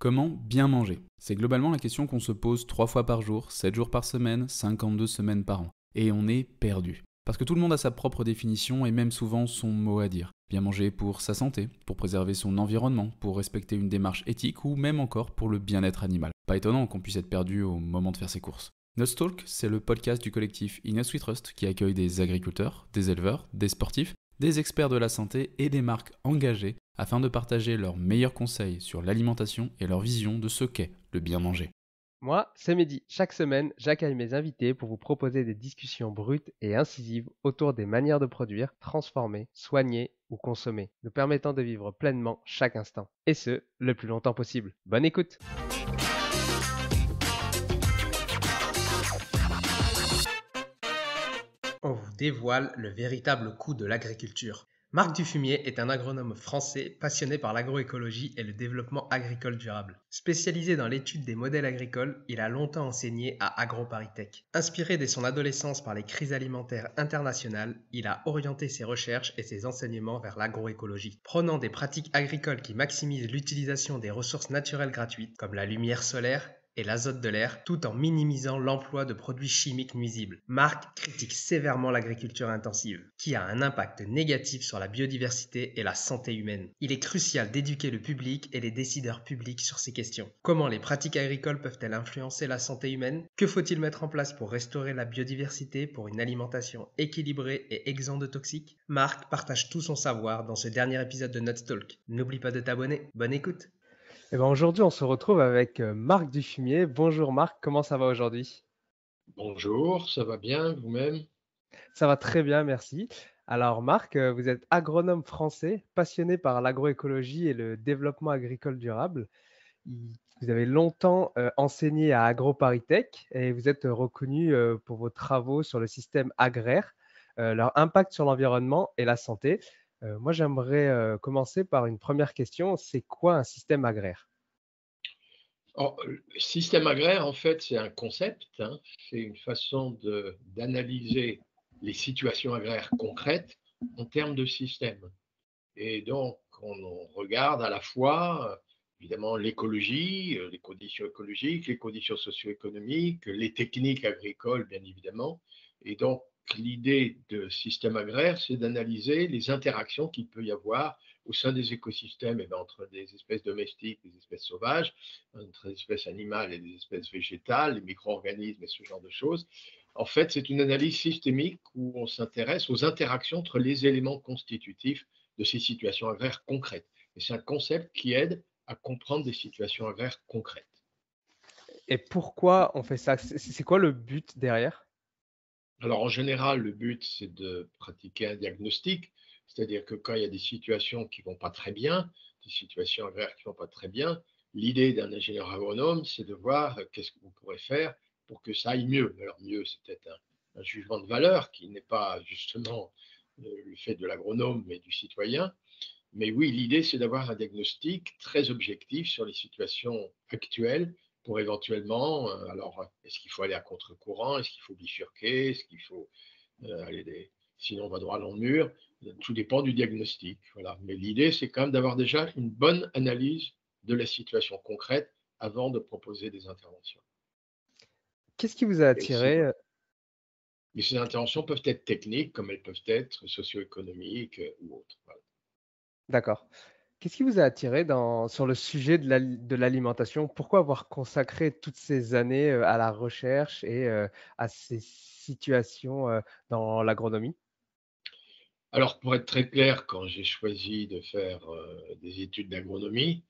Comment bien manger? C'est globalement la question qu'on se pose 3 fois par jour, 7 jours par semaine, 52 semaines par an. Et on est perdu. Parce que tout le monde a sa propre définition et même souvent son mot à dire. Bien manger pour sa santé, pour préserver son environnement, pour respecter une démarche éthique ou même encore pour le bien-être animal. Pas étonnant qu'on puisse être perdu au moment de faire ses courses. Nutstalk, c'est le podcast du collectif Innes We Trust qui accueille des agriculteurs, des éleveurs, des sportifs, des experts de la santé et des marques engagées afin de partager leurs meilleurs conseils sur l'alimentation et leur vision de ce qu'est le bien manger. Moi, c'est Mehdi. Chaque semaine, j'accueille mes invités pour vous proposer des discussions brutes et incisives autour des manières de produire, transformer, soigner ou consommer, nous permettant de vivre pleinement chaque instant. Et ce, le plus longtemps possible. Bonne écoute! On vous dévoile le véritable coût de l'agriculture. Marc Dufumier est un agronome français passionné par l'agroécologie et le développement agricole durable. Spécialisé dans l'étude des modèles agricoles, il a longtemps enseigné à AgroParisTech. Inspiré dès son adolescence par les crises alimentaires internationales, il a orienté ses recherches et ses enseignements vers l'agroécologie, prônant des pratiques agricoles qui maximisent l'utilisation des ressources naturelles gratuites, comme la lumière solaire et l'azote de l'air, tout en minimisant l'emploi de produits chimiques nuisibles. Marc critique sévèrement l'agriculture intensive, qui a un impact négatif sur la biodiversité et la santé humaine. Il est crucial d'éduquer le public et les décideurs publics sur ces questions. Comment les pratiques agricoles peuvent-elles influencer la santé humaine? Que faut-il mettre en place pour restaurer la biodiversité pour une alimentation équilibrée et exempte de toxiques? Marc partage tout son savoir dans ce dernier épisode de Nutstalk. N'oublie pas de t'abonner. Bonne écoute! Aujourd'hui, on se retrouve avec Marc Dufumier. Bonjour Marc, comment ça va aujourd'hui? Bonjour, ça va bien vous-même? Ça va très bien, merci. Alors Marc, vous êtes agronome français, passionné par l'agroécologie et le développement agricole durable. Vous avez longtemps enseigné à AgroParisTech et vous êtes reconnu pour vos travaux sur le système agraire, leur impact sur l'environnement et la santé. Moi, j'aimerais commencer par une première question. C'est quoi un système agraire? Le système agraire, en fait, c'est un concept, hein. C'est une façon d'analyser les situations agraires concrètes en termes de système. Et donc, on regarde à la fois, évidemment, l'écologie, les conditions écologiques, les conditions socio-économiques, les techniques agricoles, bien évidemment. Et donc, l'idée de système agraire, c'est d'analyser les interactions qu'il peut y avoir au sein des écosystèmes, entre des espèces domestiques et des espèces sauvages, entre des espèces animales et des espèces végétales, les micro-organismes et ce genre de choses. En fait, c'est une analyse systémique où on s'intéresse aux interactions entre les éléments constitutifs de ces situations agraires concrètes. Et c'est un concept qui aide à comprendre des situations agraires concrètes. Et pourquoi on fait ça? C'est quoi le but derrière? Alors en général, le but, c'est de pratiquer un diagnostic, c'est-à-dire que quand il y a des situations qui ne vont pas très bien, des situations agraires qui ne vont pas très bien, l'idée d'un ingénieur agronome, c'est de voir qu'est-ce que vous pourrez faire pour que ça aille mieux. Alors mieux, c'est peut-être un jugement de valeur qui n'est pas justement le fait de l'agronome, mais du citoyen. Mais oui, l'idée, c'est d'avoir un diagnostic très objectif sur les situations actuelles pour éventuellement, est-ce qu'il faut aller à contre-courant? Est-ce qu'il faut bifurquer? Est-ce qu'il faut sinon on va droit dans le mur? Tout dépend du diagnostic. Voilà. Mais l'idée, c'est quand même d'avoir déjà une bonne analyse de la situation concrète avant de proposer des interventions. Qu'est-ce qui vous a Et si- attiré? mais ces interventions peuvent être techniques comme elles peuvent être socio-économiques ou autres. Voilà. D'accord. Qu'est-ce qui vous a attiré sur le sujet de l'alimentation? Pourquoi avoir consacré toutes ces années à la recherche et à ces situations dans l'agronomie? Alors, pour être très clair, quand j'ai choisi de faire des études d'agronomie,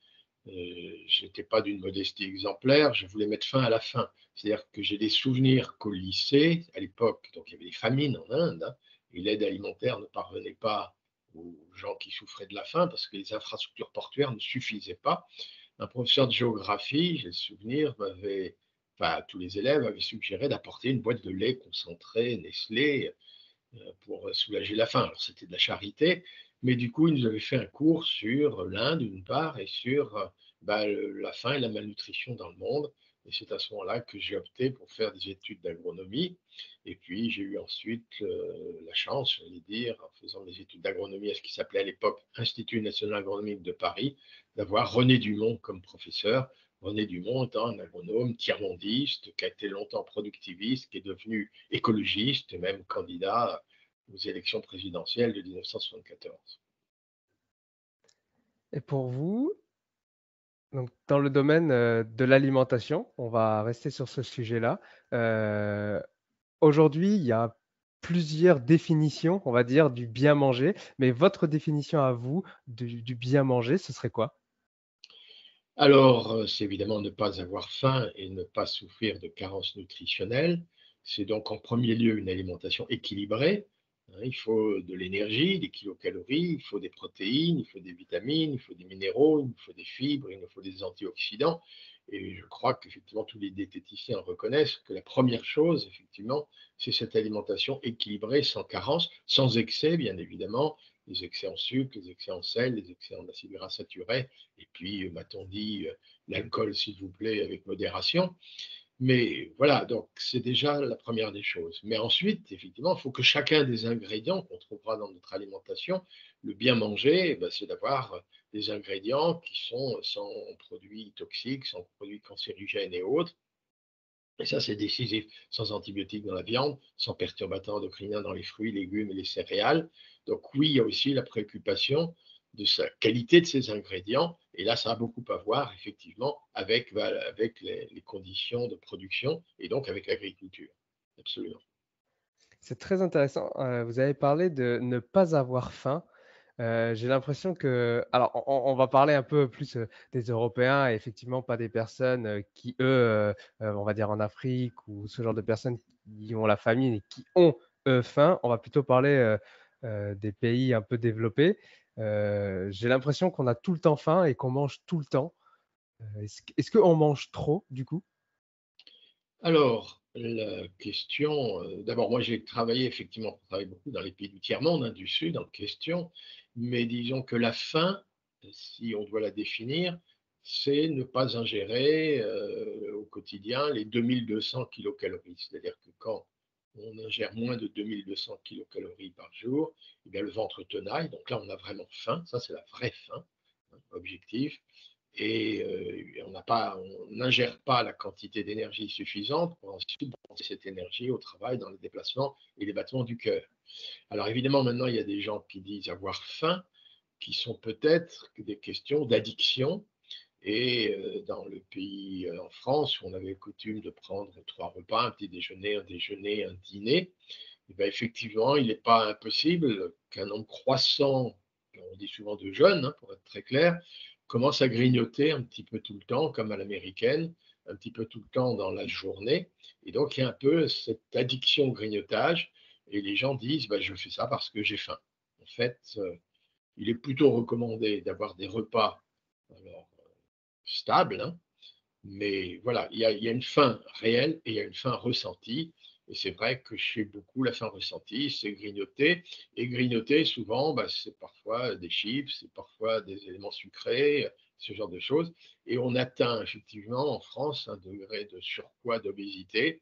je n'étais pas d'une modestie exemplaire, je voulais mettre fin à la faim. C'est-à-dire que j'ai des souvenirs qu'au lycée, à l'époque, donc il y avait des famines en Inde, hein, et l'aide alimentaire ne parvenait pas aux gens qui souffraient de la faim parce que les infrastructures portuaires ne suffisaient pas. Un professeur de géographie, j'ai le souvenir, tous les élèves avaient suggéré d'apporter une boîte de lait concentré Nestlé pour soulager la faim. Alors, c'était de la charité, mais du coup, ils nous avaient fait un cours sur l'Inde, d'une part, et sur la faim et la malnutrition dans le monde. Et c'est à ce moment-là que j'ai opté pour faire des études d'agronomie. Et puis, j'ai eu ensuite la chance, j'allais dire, en faisant des études d'agronomie à ce qui s'appelait à l'époque Institut national agronomique de Paris, d'avoir René Dumont comme professeur. René Dumont étant un agronome tiers-mondiste, qui a été longtemps productiviste, qui est devenu écologiste, et même candidat aux élections présidentielles de 1974. Et pour vous, donc dans le domaine de l'alimentation, on va rester sur ce sujet-là. Euh, Aujourd'hui, il y a plusieurs définitions, on va dire, du bien manger, mais votre définition à vous du bien manger, ce serait quoi? Alors, c'est évidemment ne pas avoir faim et ne pas souffrir de carences nutritionnelles. C'est donc en premier lieu une alimentation équilibrée. Hein. Il faut de l'énergie, des kilocalories, il faut des protéines, il faut des vitamines, il faut des minéraux, il faut des fibres, il nous faut des antioxydants. Et je crois qu'effectivement tous les diététiciens reconnaissent que la première chose, effectivement, c'est cette alimentation équilibrée, sans carence, sans excès, bien évidemment, les excès en sucre, les excès en sel, les excès en acides gras saturés, et puis, m'a-t-on dit, l'alcool, s'il vous plaît, avec modération. Mais voilà, donc c'est déjà la première des choses. Mais ensuite, effectivement, il faut que chacun des ingrédients qu'on trouvera dans notre alimentation, le bien manger, eh ben, c'est d'avoir des ingrédients qui sont sans produits toxiques, sans produits cancérigènes et autres. Et ça, c'est décisif. Sans antibiotiques dans la viande, sans perturbateurs endocriniens dans les fruits, légumes et les céréales. Donc oui, il y a aussi la préoccupation de sa qualité de ces ingrédients. Et là, ça a beaucoup à voir, effectivement, avec les conditions de production et donc avec l'agriculture. Absolument. C'est très intéressant. Vous avez parlé de ne pas avoir faim. J'ai l'impression que, alors, on va parler un peu plus des Européens et effectivement pas des personnes qui, eux, on va dire en Afrique ou ce genre de personnes qui ont la famine et qui ont faim. On va plutôt parler des pays un peu développés. J'ai l'impression qu'on a tout le temps faim et qu'on mange tout le temps. Est-ce qu'on mange trop du coup? Alors, la question, d'abord, moi, j'ai travaillé effectivement, on travaille beaucoup dans les pays du tiers-monde, hein, du Sud, en question, mais disons que la faim, si on doit la définir, c'est ne pas ingérer au quotidien les 2200 kilocalories. C'est-à-dire que quand on ingère moins de 2200 kilocalories par jour, eh bien, le ventre tenaille, donc là, on a vraiment faim, ça c'est la vraie faim, hein, objective, et on n'ingère pas la quantité d'énergie suffisante pour ensuite penser cette énergie au travail, dans les déplacements et les battements du cœur. Alors évidemment, maintenant, il y a des gens qui disent avoir faim, qui sont peut-être des questions d'addiction. Et dans le pays, en France, où on avait coutume de prendre trois repas, un petit déjeuner, un dîner, et bien effectivement, il n'est pas impossible qu'un nombre croissant, on dit souvent de jeunes, hein, pour être très clair, commence à grignoter un petit peu tout le temps, comme à l'américaine, un petit peu tout le temps dans la journée. Et donc, il y a un peu cette addiction au grignotage. Et les gens disent, bah, je fais ça parce que j'ai faim. En fait, il est plutôt recommandé d'avoir des repas alors, stables, hein, mais voilà, il y a une faim réelle et il y a une faim ressentie. Et c'est vrai que chez beaucoup, la faim ressentie, c'est grignoter. Et grignoter, souvent, bah, c'est parfois des chips, c'est parfois des éléments sucrés, ce genre de choses. Et on atteint effectivement en France un degré de surpoids, d'obésité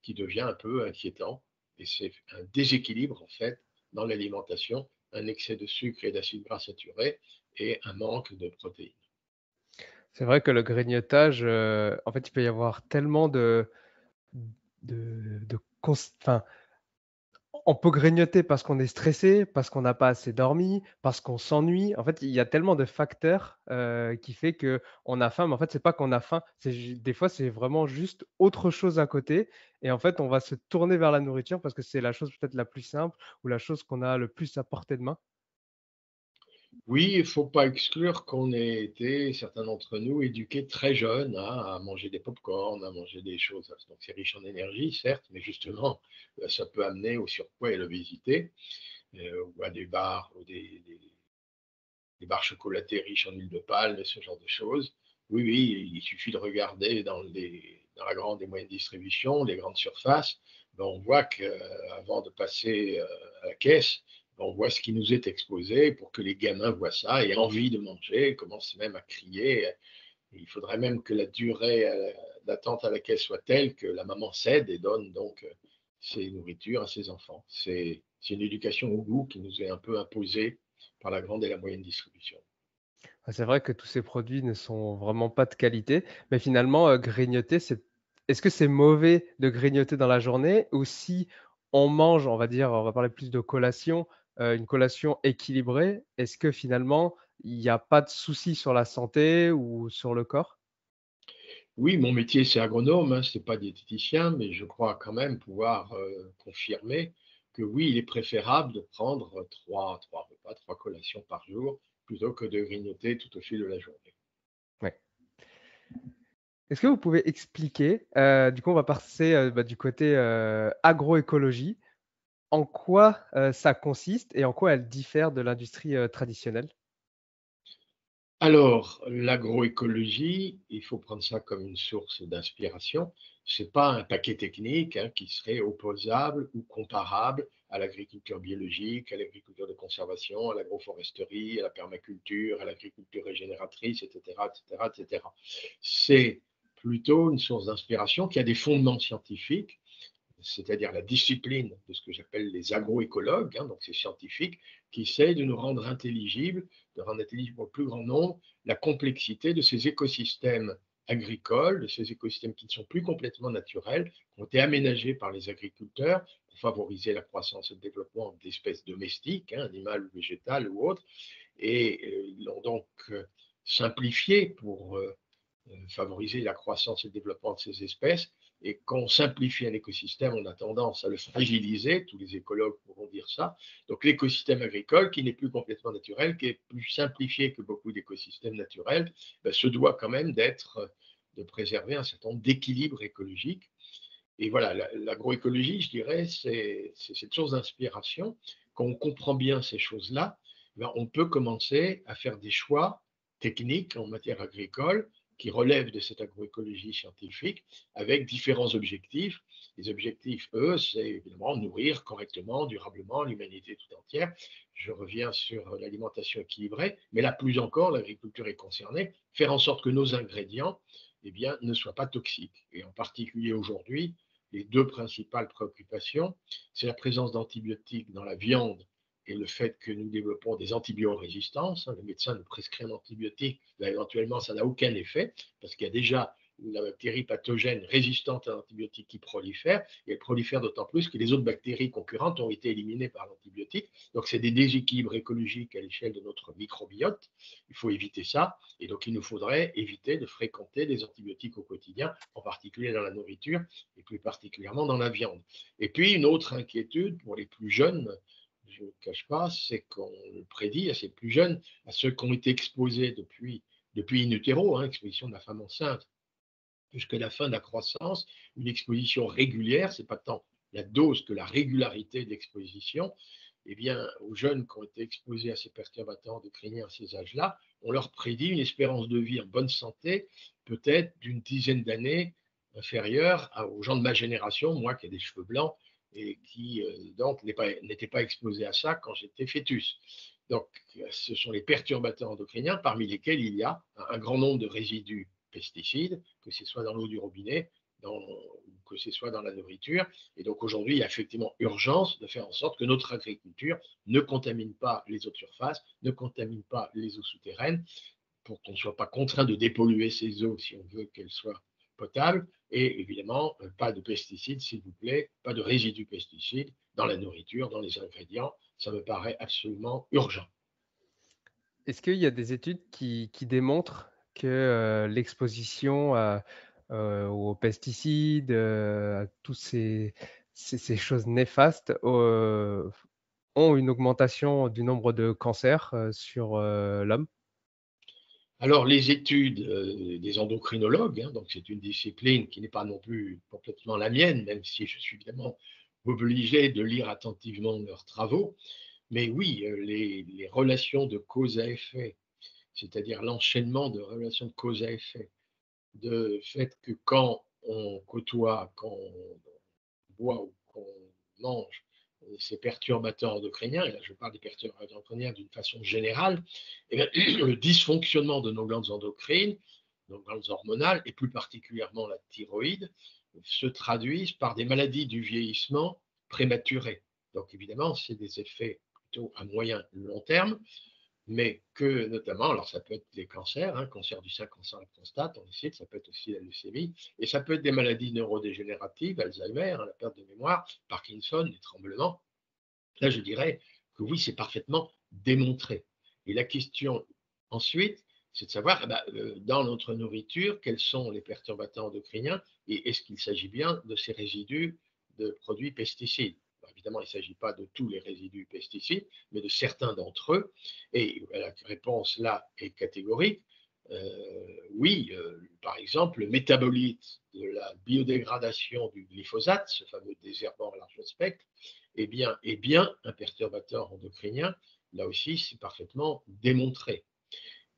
qui devient un peu inquiétant. Et c'est un déséquilibre, en fait, dans l'alimentation, un excès de sucre et d'acides gras saturés et un manque de protéines. C'est vrai que le grignotage, en fait, il peut y avoir tellement enfin, on peut grignoter parce qu'on est stressé, parce qu'on n'a pas assez dormi, parce qu'on s'ennuie. En fait, il y a tellement de facteurs qui fait que on a faim, mais en fait, c'est pas qu'on a faim. Des fois, c'est vraiment juste autre chose à côté. Et en fait, on va se tourner vers la nourriture parce que c'est la chose peut-être la plus simple ou la chose qu'on a le plus à portée de main. Oui, il ne faut pas exclure qu'on ait été, certains d'entre nous, éduqués très jeunes, hein, à manger des pop-corn, à manger des choses. Donc c'est riche en énergie, certes, mais justement, ça peut amener au surpoids et à l'obésité, ou à des bars, ou des barres chocolatées riches en huile de palme, et ce genre de choses. Oui, oui, il suffit de regarder dans la grande et moyenne distribution, les grandes surfaces, ben, on voit qu'avant de passer à la caisse, ben, on voit ce qui nous est exposé pour que les gamins voient ça et aient envie de manger, commencent même à crier. Et il faudrait même que la durée d'attente à laquelle soit telle que la maman cède et donne donc ses nourritures à ses enfants. C'est une éducation au goût qui nous est un peu imposée par la grande et la moyenne distribution. C'est vrai que tous ces produits ne sont vraiment pas de qualité, mais finalement, grignoter, est-ce que c'est mauvais de grignoter dans la journée? Ou si on mange, on va dire, on va parler plus de collation, une collation équilibrée, est-ce que finalement, il n'y a pas de souci sur la santé ou sur le corps? Oui, mon métier, c'est agronome, hein, ce n'est pas diététicien, mais je crois quand même pouvoir confirmer que oui, il est préférable de prendre trois repas, trois collations par jour, plutôt que de grignoter tout au fil de la journée. Ouais. Est-ce que vous pouvez expliquer, du coup, on va passer, du côté, agroécologie, en quoi, ça consiste et en quoi elle diffère de l'industrie, traditionnelle? Alors, l'agroécologie, il faut prendre ça comme une source d'inspiration. Ce n'est pas un paquet technique hein, qui serait opposable ou comparable à l'agriculture biologique, à l'agriculture de conservation, à l'agroforesterie, à la permaculture, à l'agriculture régénératrice, etc., etc., etc. C'est plutôt une source d'inspiration qui a des fondements scientifiques, c'est-à-dire la discipline de ce que j'appelle les agroécologues, hein, donc ces scientifiques, qui essayent de nous rendre intelligibles, de rendre intelligible au plus grand nombre la complexité de ces écosystèmes agricoles, de ces écosystèmes qui ne sont plus complètement naturels, qui ont été aménagés par les agriculteurs pour favoriser la croissance et le développement d'espèces domestiques, hein, animales ou végétales ou autres, et ils l'ont donc simplifié pour favoriser la croissance et le développement de ces espèces. Et quand on simplifie un écosystème, on a tendance à le fragiliser, tous les écologues pourront dire ça. Donc l'écosystème agricole, qui n'est plus complètement naturel, qui est plus simplifié que beaucoup d'écosystèmes naturels, se doit quand même de préserver un certain nombre d'équilibres écologiques. Et voilà, l'agroécologie, je dirais, c'est cette source d'inspiration. Quand on comprend bien ces choses-là, on peut commencer à faire des choix techniques en matière agricole qui relèvent de cette agroécologie scientifique avec différents objectifs. Les objectifs, eux, c'est évidemment nourrir correctement, durablement l'humanité tout entière. Je reviens sur l'alimentation équilibrée, mais là, plus encore, l'agriculture est concernée, faire en sorte que nos ingrédients eh bien, ne soient pas toxiques. Et en particulier aujourd'hui, les deux principales préoccupations, c'est la présence d'antibiotiques dans la viande et le fait que nous développons des antibiorésistances. Le médecin nous prescrit un antibiotique, là, éventuellement, ça n'a aucun effet, parce qu'il y a déjà la bactérie pathogène résistante à l'antibiotique qui prolifère, et elle prolifère d'autant plus que les autres bactéries concurrentes ont été éliminées par l'antibiotique. Donc, c'est des déséquilibres écologiques à l'échelle de notre microbiote. Il faut éviter ça. Et donc, il nous faudrait éviter de fréquenter des antibiotiques au quotidien, en particulier dans la nourriture et plus particulièrement dans la viande. Et puis, une autre inquiétude pour les plus jeunes, je ne le cache pas, c'est qu'on le prédit à ces plus jeunes, à ceux qui ont été exposés depuis in utero, hein, exposition de la femme enceinte, jusqu'à la fin de la croissance, une exposition régulière, ce n'est pas tant la dose que la régularité d'exposition, eh bien, aux jeunes qui ont été exposés à ces perturbateurs endocriniens à ces âges-là, on leur prédit une espérance de vie en bonne santé, peut-être d'une dizaine d'années inférieure aux gens de ma génération, moi qui ai des cheveux blancs et qui donc n'était pas exposé à ça quand j'étais fœtus. Donc, ce sont les perturbateurs endocriniens parmi lesquels il y a un grand nombre de résidus pesticides, que ce soit dans l'eau du robinet, que ce soit dans la nourriture. Et donc aujourd'hui, il y a effectivement urgence de faire en sorte que notre agriculture ne contamine pas les eaux de surface, ne contamine pas les eaux souterraines, pour qu'on ne soit pas contraint de dépolluer ces eaux si on veut qu'elles soient potables. Et évidemment, pas de pesticides, s'il vous plaît, pas de résidus pesticides dans la nourriture, dans les ingrédients. Ça me paraît absolument urgent. Est-ce qu'il y a des études qui démontrent que, l'exposition aux pesticides, à tous ces choses néfastes, ont une augmentation du nombre de cancers, sur, l'homme? Alors, les études des endocrinologues, hein, donc c'est une discipline qui n'est pas non plus complètement la mienne, même si je suis évidemment obligé de lire attentivement leurs travaux. Mais oui, les relations de cause à effet, c'est-à-dire l'enchaînement de relations de cause à effet, de fait que quand on côtoie, quand on boit ou qu'on mange ces perturbateurs endocriniens, et là je parle des perturbateurs endocriniens d'une façon générale, eh bien, le dysfonctionnement de nos glandes endocrines nos glandes hormonales, et plus particulièrement la thyroïde, se traduisent par des maladies du vieillissement prématuré. Donc évidemment, c'est des effets plutôt à moyen long terme, mais que notamment, alors ça peut être des cancers, cancer du sein, cancer de la prostate, on décide, ça peut être aussi la leucémie, et ça peut être des maladies neurodégénératives, Alzheimer, la perte de mémoire, Parkinson, les tremblements. Là, je dirais que oui, c'est parfaitement démontré. Et la question ensuite, c'est de savoir, dans notre nourriture, quels sont les perturbateurs endocriniens et est-ce qu'il s'agit bien de ces résidus de produits pesticides. Évidemment, il ne s'agit pas de tous les résidus pesticides, mais de certains d'entre eux. Et la réponse là est catégorique. Oui, par exemple, le métabolite de la biodégradation du glyphosate, ce fameux désherbant à large spectre, est bien un perturbateur endocrinien. Là aussi, c'est parfaitement démontré.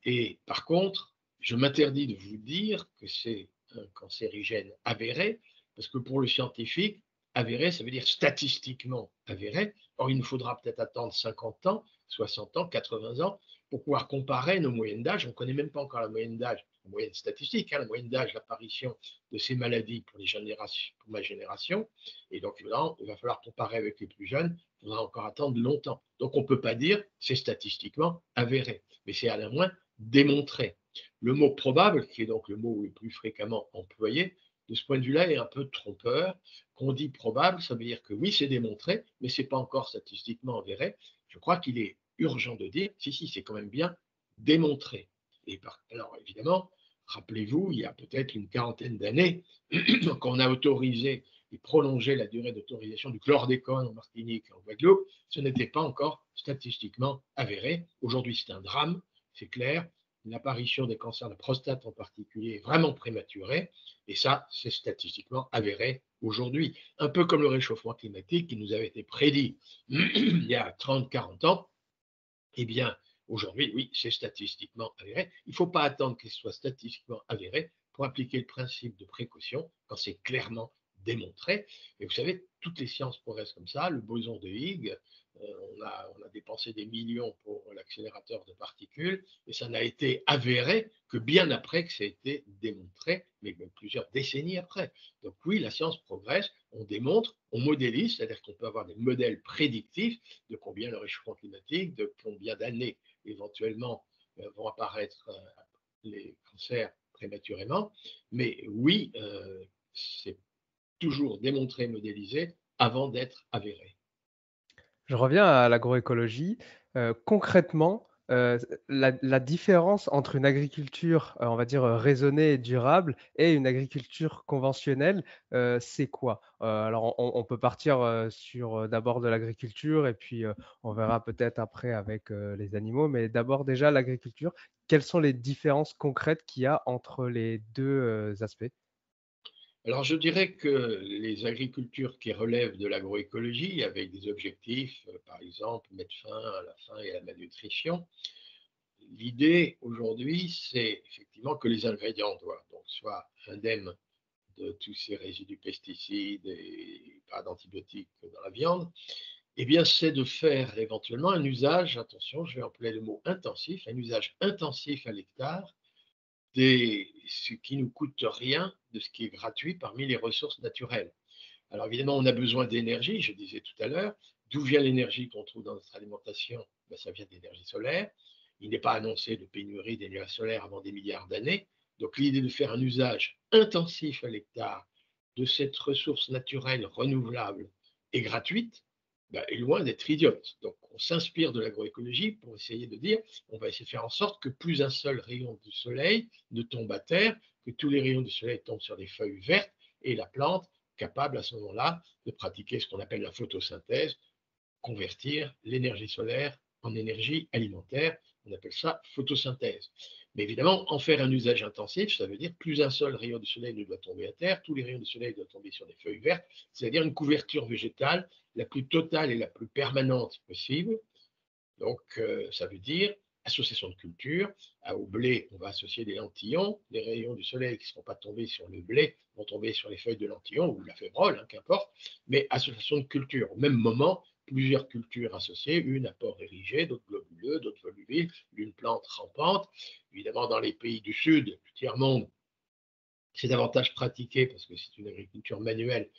Et par contre, je m'interdis de vous dire que c'est un cancérigène avéré, parce que pour le scientifique, avéré, ça veut dire statistiquement avéré. Or, il nous faudra peut-être attendre 50 ans, 60 ans, 80 ans pour pouvoir comparer nos moyennes d'âge. On ne connaît même pas encore la moyenne d'âge, la moyenne statistique, la moyenne d'âge d'apparition de ces maladies pour ma génération. Et donc, évidemment, il va falloir comparer avec les plus jeunes. Il faudra encore attendre longtemps. Donc, on ne peut pas dire c'est statistiquement avéré, mais c'est à la moins démontré. Le mot probable, qui est donc le mot le plus fréquemment employé, de ce point de vue-là, est un peu trompeur. Qu'on dit probable, ça veut dire que oui, c'est démontré, mais ce n'est pas encore statistiquement avéré. Je crois qu'il est urgent de dire, si, c'est quand même bien démontré. Alors évidemment, rappelez-vous, il y a peut-être une quarantaine d'années, quand on a autorisé et prolongé la durée d'autorisation du chlordécone en Martinique et en Guadeloupe, ce n'était pas encore statistiquement avéré. Aujourd'hui, c'est un drame, c'est clair. L'apparition des cancers de prostate en particulier est vraiment prématurée, et ça, c'est statistiquement avéré aujourd'hui. Un peu comme le réchauffement climatique qui nous avait été prédit il y a 30-40 ans, eh bien, aujourd'hui, oui, c'est statistiquement avéré. Il ne faut pas attendre qu'il soit statistiquement avéré pour appliquer le principe de précaution quand c'est clairement démontré. Et vous savez, toutes les sciences progressent comme ça. Le boson de Higgs, on a dépensé des millions pour l'accélérateur de particules, et ça n'a été avéré que bien après que ça a été démontré, mais même plusieurs décennies après. Donc oui, la science progresse, on démontre, on modélise, c'est-à-dire qu'on peut avoir des modèles prédictifs de combien le réchauffement climatique, de combien d'années éventuellement vont apparaître les cancers prématurément. Mais oui, c'est toujours démontré, modélisé avant d'être avéré. Je reviens à l'agroécologie. Concrètement, la différence entre une agriculture, on va dire, raisonnée et durable et une agriculture conventionnelle, c'est quoi? Alors on peut partir, sur, d'abord de l'agriculture et puis, on verra peut-être après avec, les animaux. Mais d'abord déjà l'agriculture, quelles sont les différences concrètes qu'il y a entre les 2 aspects? Alors, je dirais que les agricultures qui relèvent de l'agroécologie, avec des objectifs, par exemple, mettre fin à la faim et à la malnutrition, l'idée aujourd'hui, c'est effectivement que les ingrédients doivent donc soit indemnes de tous ces résidus pesticides et pas d'antibiotiques dans la viande, eh bien, c'est de faire éventuellement un usage, attention, je vais employer le mot intensif, un usage intensif à l'hectare ce qui ne nous coûte rien de ce qui est gratuit parmi les ressources naturelles. Alors évidemment, on a besoin d'énergie, je disais tout à l'heure. D'où vient l'énergie qu'on trouve dans notre alimentation? Ça vient d'énergie solaire. Il n'est pas annoncé de pénurie d'énergie solaire avant des milliards d'années. Donc l'idée de faire un usage intensif à l'hectare de cette ressource naturelle renouvelable et gratuite est loin d'être idiote. Donc on s'inspire de l'agroécologie pour essayer de dire, on va essayer de faire en sorte que plus un seul rayon du soleil ne tombe à terre, que tous les rayons du soleil tombent sur des feuilles vertes et la plante capable à ce moment-là de pratiquer ce qu'on appelle la photosynthèse, convertir l'énergie solaire en énergie alimentaire. On appelle ça photosynthèse. Mais évidemment, en faire un usage intensif, ça veut dire plus un seul rayon du soleil ne doit tomber à terre, tous les rayons du soleil doivent tomber sur des feuilles vertes, c'est-à-dire une couverture végétale la plus totale et la plus permanente possible. Donc, ça veut dire association de culture. Au blé, on va associer des lentillons. Les rayons du soleil qui ne seront pas tombés sur le blé vont tomber sur les feuilles de lentillons ou la févrole, qu'importe. Mais association de culture. Au même moment, plusieurs cultures associées, une à port érigé, d'autres houleux, d'autres volubiles, d'une plante rampante. Évidemment, dans les pays du Sud, du tiers-monde, c'est davantage pratiqué parce que c'est une agriculture manuelle.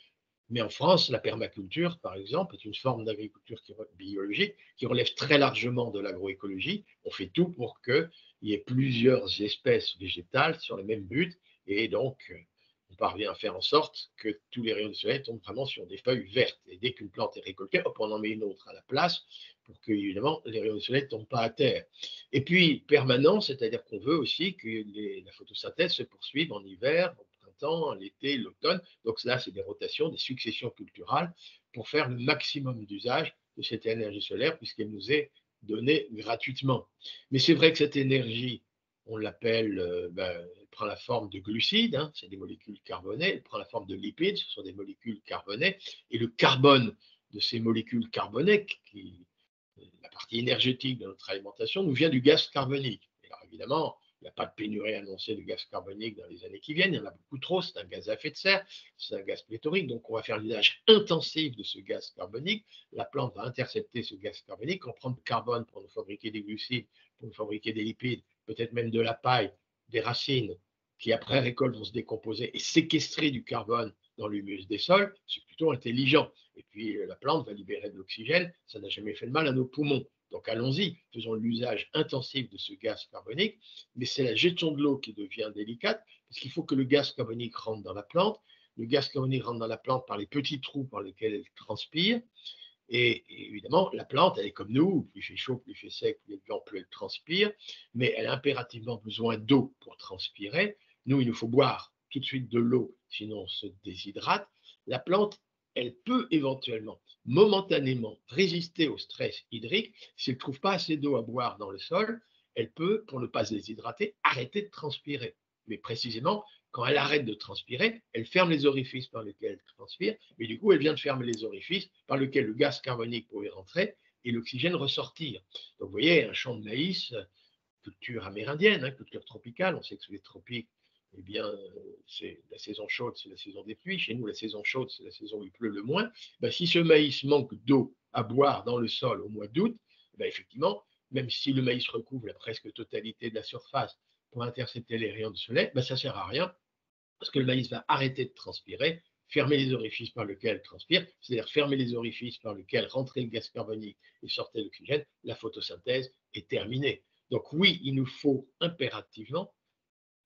Mais en France, la permaculture, par exemple, est une forme d'agriculture biologique qui relève très largement de l'agroécologie. On fait tout pour qu'il y ait plusieurs espèces végétales sur le même but, et donc on parvient à faire en sorte que tous les rayons du soleil tombent vraiment sur des feuilles vertes. Et dès qu'une plante est récoltée, hop, on en met une autre à la place pour que, évidemment, les rayons du soleil ne tombent pas à terre. Et puis, permanent, c'est-à-dire qu'on veut aussi que la photosynthèse se poursuive en hiver, au printemps, l'été, l'automne. Donc là, c'est des rotations, des successions culturales pour faire le maximum d'usage de cette énergie solaire puisqu'elle nous est donnée gratuitement. Mais c'est vrai que cette énergie, on l'appelle, elle prend la forme de glucides, hein, c'est des molécules carbonées, elle prend la forme de lipides, ce sont des molécules carbonées, et le carbone de ces molécules carbonées, qui la partie énergétique de notre alimentation, nous vient du gaz carbonique. Et alors évidemment, il n'y a pas de pénurie annoncée de gaz carbonique dans les années qui viennent, il y en a beaucoup trop, c'est un gaz à effet de serre, c'est un gaz pléthorique, donc on va faire l'usage intensif de ce gaz carbonique. La plante va intercepter ce gaz carbonique, on prend du carbone pour nous fabriquer des glucides, pour nous fabriquer des lipides, peut-être même de la paille, des racines, qui après récolte vont se décomposer et séquestrer du carbone dans l'humus des sols, c'est plutôt intelligent. Et puis la plante va libérer de l'oxygène, ça n'a jamais fait de mal à nos poumons. Donc allons-y, faisons l'usage intensif de ce gaz carbonique, mais c'est la gestion de l'eau qui devient délicate, parce qu'il faut que le gaz carbonique rentre dans la plante. Le gaz carbonique rentre dans la plante par les petits trous par lesquels elle transpire. Et évidemment, la plante, elle est comme nous, plus il fait chaud, plus il fait sec, plus il est vent, plus elle transpire, mais elle a impérativement besoin d'eau pour transpirer. Nous, il nous faut boire tout de suite de l'eau, sinon on se déshydrate. La plante, elle peut éventuellement, momentanément, résister au stress hydrique. Si elle ne trouve pas assez d'eau à boire dans le sol, elle peut, pour ne pas se déshydrater, arrêter de transpirer. Mais précisément, quand elle arrête de transpirer, elle ferme les orifices par lesquels elle transpire, mais du coup, elle vient de fermer les orifices par lesquels le gaz carbonique pouvait rentrer et l'oxygène ressortir. Donc, vous voyez, un champ de maïs, culture amérindienne, hein, culture tropicale, on sait que sous les tropiques, eh bien, c'est la saison chaude, c'est la saison des pluies. Chez nous, la saison chaude, c'est la saison où il pleut le moins. Ben, si ce maïs manque d'eau à boire dans le sol au mois d'août, ben, effectivement, même si le maïs recouvre la presque totalité de la surface pour intercepter les rayons du soleil, ben, ça ne sert à rien parce que le maïs va arrêter de transpirer, fermer les orifices par lesquels il transpire, c'est-à-dire fermer les orifices par lesquels rentrait le gaz carbonique et sortait l'oxygène, la photosynthèse est terminée. Donc oui, il nous faut impérativement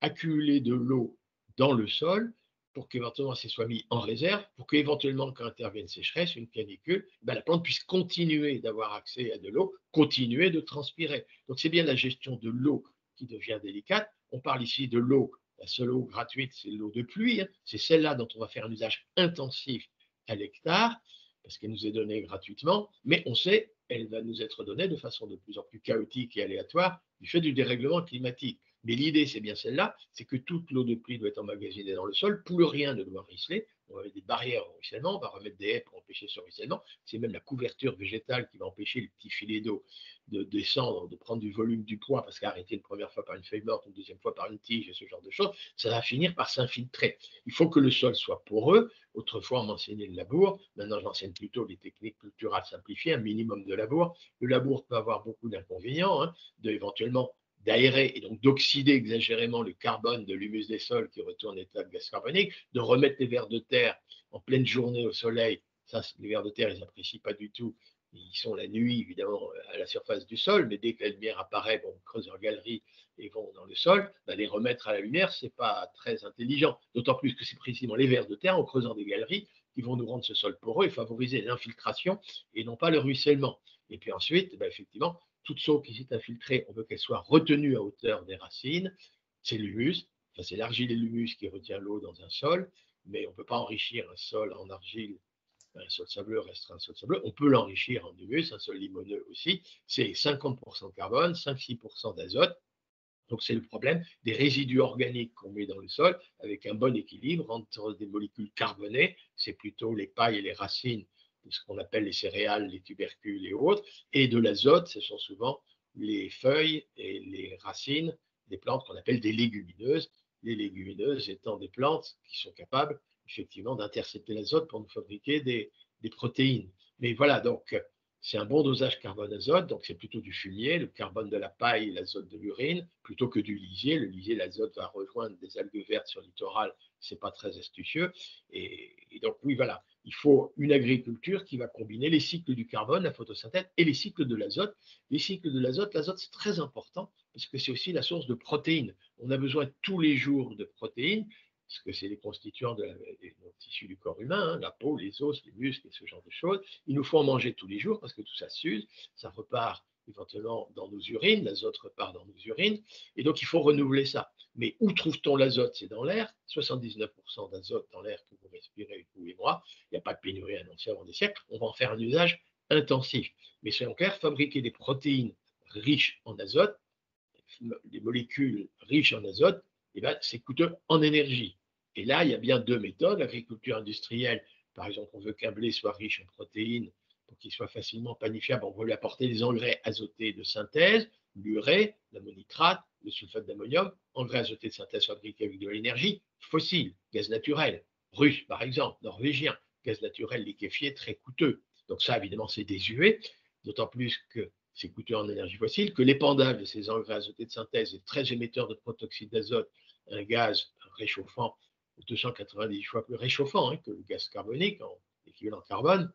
accumuler de l'eau dans le sol pour qu'éventuellement ça soit mis en réserve, pour qu'éventuellement quand intervienne une sécheresse, une canicule, ben, la plante puisse continuer d'avoir accès à de l'eau, continuer de transpirer. Donc c'est bien la gestion de l'eau qui devient délicate. On parle ici de l'eau, la seule eau gratuite, c'est l'eau de pluie, hein. C'est celle-là dont on va faire un usage intensif à l'hectare, parce qu'elle nous est donnée gratuitement, mais on sait, elle va nous être donnée de façon de plus en plus chaotique et aléatoire du fait du dérèglement climatique. Mais l'idée, c'est bien celle-là, c'est que toute l'eau de pluie doit être emmagasinée dans le sol, plus rien ne doit ruisseler. On va mettre des barrières au ruissellement, on va remettre des haies pour empêcher ce ruissellement. C'est même la couverture végétale qui va empêcher le petit filet d'eau de descendre, de prendre du volume, du poids, parce qu'arrêter une première fois par une feuille morte, une deuxième fois par une tige et ce genre de choses, ça va finir par s'infiltrer. Il faut que le sol soit poreux. Autrefois, on m'enseignait le labour. Maintenant, j'enseigne plutôt les techniques culturales simplifiées, un minimum de labour. Le labour peut avoir beaucoup d'inconvénients, hein, éventuellement d'aérer et donc d'oxyder exagérément le carbone de l'humus des sols qui retourne en état de gaz carbonique, de remettre les vers de terre en pleine journée au soleil. Ça, les vers de terre, ils n'apprécient pas du tout. Ils sont la nuit, évidemment, à la surface du sol, mais dès que la lumière apparaît, bon, creusent leur galerie et vont dans le sol, ben, les remettre à la lumière, ce n'est pas très intelligent. D'autant plus que c'est précisément les vers de terre, en creusant des galeries, qui vont nous rendre ce sol poreux et favoriser l'infiltration et non pas le ruissellement. Et puis ensuite, ben, effectivement, toute eau qui s'est infiltrée, on veut qu'elle soit retenue à hauteur des racines. C'est l'humus, enfin, c'est l'argile et l'humus qui retient l'eau dans un sol, mais on ne peut pas enrichir un sol en argile. Un sol sableux restera un sol sableux. On peut l'enrichir en humus, un sol limoneux aussi. C'est 50% de carbone, 5-6% d'azote. Donc c'est le problème des résidus organiques qu'on met dans le sol avec un bon équilibre entre des molécules carbonées, c'est plutôt les pailles et les racines de ce qu'on appelle les céréales, les tubercules et autres, et de l'azote, ce sont souvent les feuilles et les racines des plantes qu'on appelle des légumineuses, les légumineuses étant des plantes qui sont capables effectivement d'intercepter l'azote pour nous fabriquer des protéines. Mais voilà, donc c'est un bon dosage carbone-azote, donc c'est plutôt du fumier, le carbone de la paille et l'azote de l'urine, plutôt que du lisier. Le lisier, l'azote va rejoindre des algues vertes sur le littoral, c'est pas très astucieux. Et donc oui, voilà, il faut une agriculture qui va combiner les cycles du carbone, la photosynthèse, et les cycles de l'azote. Les cycles de l'azote c'est très important parce que c'est aussi la source de protéines. On a besoin tous les jours de protéines parce que c'est les constituants des tissus du corps humain, hein, la peau, les os, les muscles et ce genre de choses. Il nous faut en manger tous les jours parce que tout ça s'use, ça repart éventuellement dans nos urines, l'azote repart dans nos urines, et donc il faut renouveler ça. Mais où trouve-t-on l'azote? C'est dans l'air, 79% d'azote dans l'air que vous respirez, vous et moi, il n'y a pas de pénurie annoncée avant des siècles, on va en faire un usage intensif. Mais soyons clairs, fabriquer des protéines riches en azote, des molécules riches en azote, eh ben, c'est coûteux en énergie. Et là, il y a bien deux méthodes. L'agriculture industrielle, par exemple, on veut qu'un blé soit riche en protéines pour qu'il soit facilement panifiable, on veut lui apporter des engrais azotés de synthèse, l'urée, l'ammonitrate, le sulfate d'ammonium, engrais azotés de synthèse fabriqués avec de l'énergie fossile, gaz naturel, russe par exemple, norvégien, gaz naturel liquéfié très coûteux. Donc ça, évidemment, c'est désuet, d'autant plus que c'est coûteux en énergie fossile, que l'épandage de ces engrais azotés de synthèse est très émetteur de protoxyde d'azote, un gaz réchauffant 290 fois plus réchauffant que le gaz carbonique en équivalent carbone.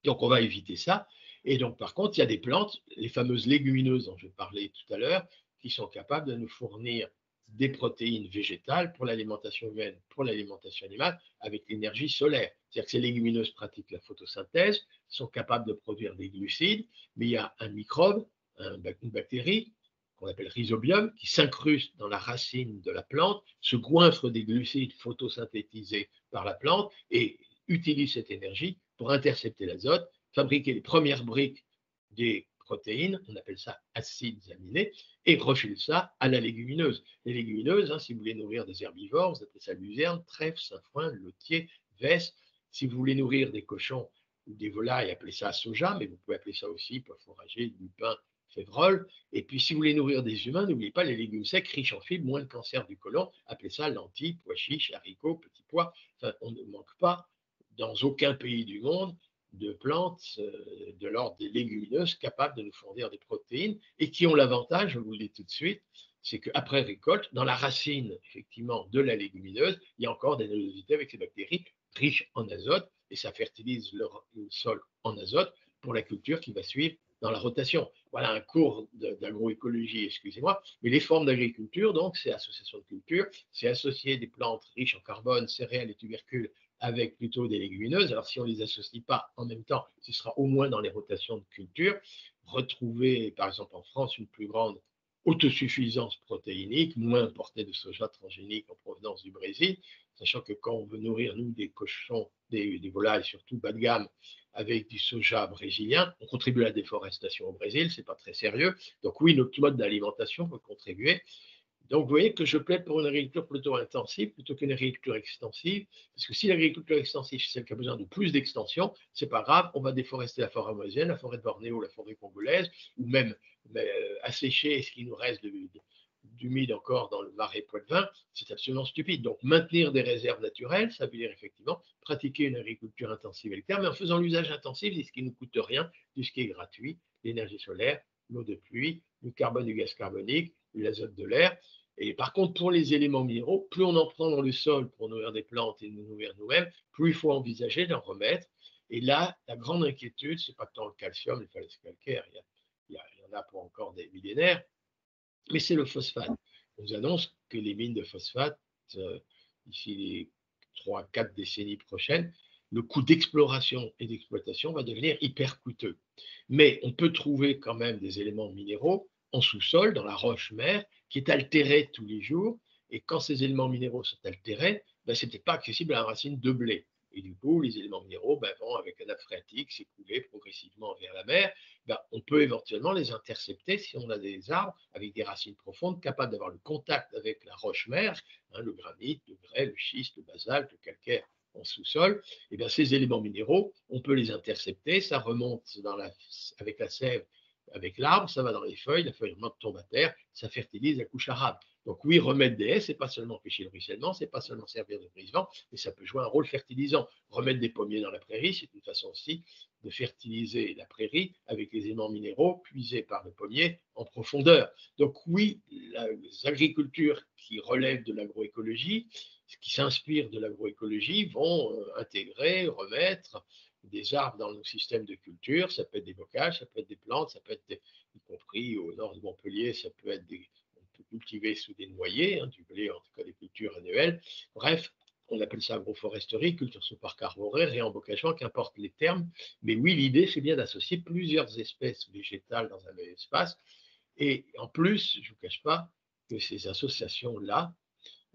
Donc on va éviter ça. Et donc par contre, il y a des plantes, les fameuses légumineuses dont je parlais tout à l'heure, qui sont capables de nous fournir des protéines végétales pour l'alimentation humaine, pour l'alimentation animale, avec l'énergie solaire. C'est-à-dire que ces légumineuses pratiquent la photosynthèse, sont capables de produire des glucides, mais il y a un microbe, une bactérie, qu'on appelle rhizobium, qui s'incruste dans la racine de la plante, se goinfre des glucides photosynthétisés par la plante et utilise cette énergie pour intercepter l'azote, fabriquer les premières briques des protéines, on appelle ça acides aminés, et refile ça à la légumineuse. Les légumineuses, si vous voulez nourrir des herbivores, vous appelez ça luzerne, trèfle, sainfoin, lotier, vesse. Si vous voulez nourrir des cochons ou des volailles, appelez ça soja, mais vous pouvez appeler ça aussi pois fourragé, lupin, févrole. Et puis, si vous voulez nourrir des humains, n'oubliez pas les légumes secs riches en fibres, moins de cancer du côlon, appelez ça lentilles, pois chiches, haricots, petits pois. Enfin, on ne manque pas, dans aucun pays du monde, de plantes de l'ordre des légumineuses capables de nous fournir des protéines et qui ont l'avantage, je vous le dis tout de suite, c'est qu'après récolte, dans la racine, effectivement, de la légumineuse, il y a encore des nodosités avec ces bactéries riches en azote et ça fertilise le sol en azote pour la culture qui va suivre dans la rotation. Voilà un cours d'agroécologie, excusez-moi, mais les formes d'agriculture, donc, c'est association de culture, c'est associer des plantes riches en carbone, céréales et tubercules avec plutôt des légumineuses. Alors, si on ne les associe pas en même temps, ce sera au moins dans les rotations de culture. Retrouver, par exemple, en France, une plus grande autosuffisance protéinique, moins importer de soja transgénique en provenance du Brésil, sachant que quand on veut nourrir, nous, des cochons, des volailles, surtout bas de gamme, avec du soja brésilien, on contribue à la déforestation au Brésil, c'est pas très sérieux. Donc oui, notre mode d'alimentation peut contribuer. Donc, vous voyez que je plaide pour une agriculture plutôt intensive plutôt qu'une agriculture extensive, parce que si l'agriculture extensive, c'est celle qui a besoin de plus d'extension, c'est pas grave, on va déforester la forêt amazonienne, la forêt de Bornéo, la forêt congolaise, ou même assécher ce qui nous reste d'humide encore dans le marais Poitevin, c'est absolument stupide. Donc, maintenir des réserves naturelles, ça veut dire effectivement pratiquer une agriculture intensive avec terre, mais en faisant l'usage intensif de ce qui ne coûte rien, de ce qui est gratuit, l'énergie solaire, l'eau de pluie, le carbone du gaz carbonique, l'azote de l'air. Et par contre, pour les éléments minéraux, plus on en prend dans le sol pour nourrir des plantes et nous nourrir nous-mêmes, plus il faut envisager d'en remettre. Et là, la grande inquiétude, c'est pas tant le calcium, les falaises calcaires, il y en a pour encore des millénaires, mais c'est le phosphate. On nous annonce que les mines de phosphate, d'ici les 3-4 décennies prochaines, le coût d'exploration et d'exploitation va devenir hyper coûteux. Mais on peut trouver quand même des éléments minéraux en sous-sol, dans la roche-mère, qui est altérée tous les jours. Et quand ces éléments minéraux sont altérés, ce n'est peut-être pas accessible à la racine de blé. Et du coup, les éléments minéraux vont, avec un nappe phréatique, s'écouler progressivement vers la mer. On peut éventuellement les intercepter si on a des arbres avec des racines profondes capables d'avoir le contact avec la roche-mère, le granit, le grès, le schiste, le basalte, le calcaire en sous-sol. Et ces éléments minéraux, on peut les intercepter, ça remonte avec la sève, avec l'arbre, ça va dans les feuilles, la feuille remonte, tombe à terre, ça fertilise la couche arabe. Donc oui, remettre des haies, c'est pas seulement empêcher le ruissellement, c'est pas seulement servir de brise-vent, mais ça peut jouer un rôle fertilisant. Remettre des pommiers dans la prairie, c'est une façon aussi de fertiliser la prairie avec les éléments minéraux puisés par le pommier en profondeur. Donc oui, les agricultures qui relèvent de l'agroécologie, qui s'inspirent de l'agroécologie, vont intégrer, remettre des arbres dans nos systèmes de culture. Ça peut être des bocages, ça peut être des plantes, ça peut être, y compris au nord de Montpellier, ça peut être on peut cultiver sous des noyers, du blé, en tout cas des cultures annuelles. Bref, on appelle ça agroforesterie, culture sous parc arboré, réembocagement, qu'importe les termes. Mais oui, l'idée, c'est bien d'associer plusieurs espèces végétales dans un même espace. Et en plus, je ne vous cache pas que ces associations-là,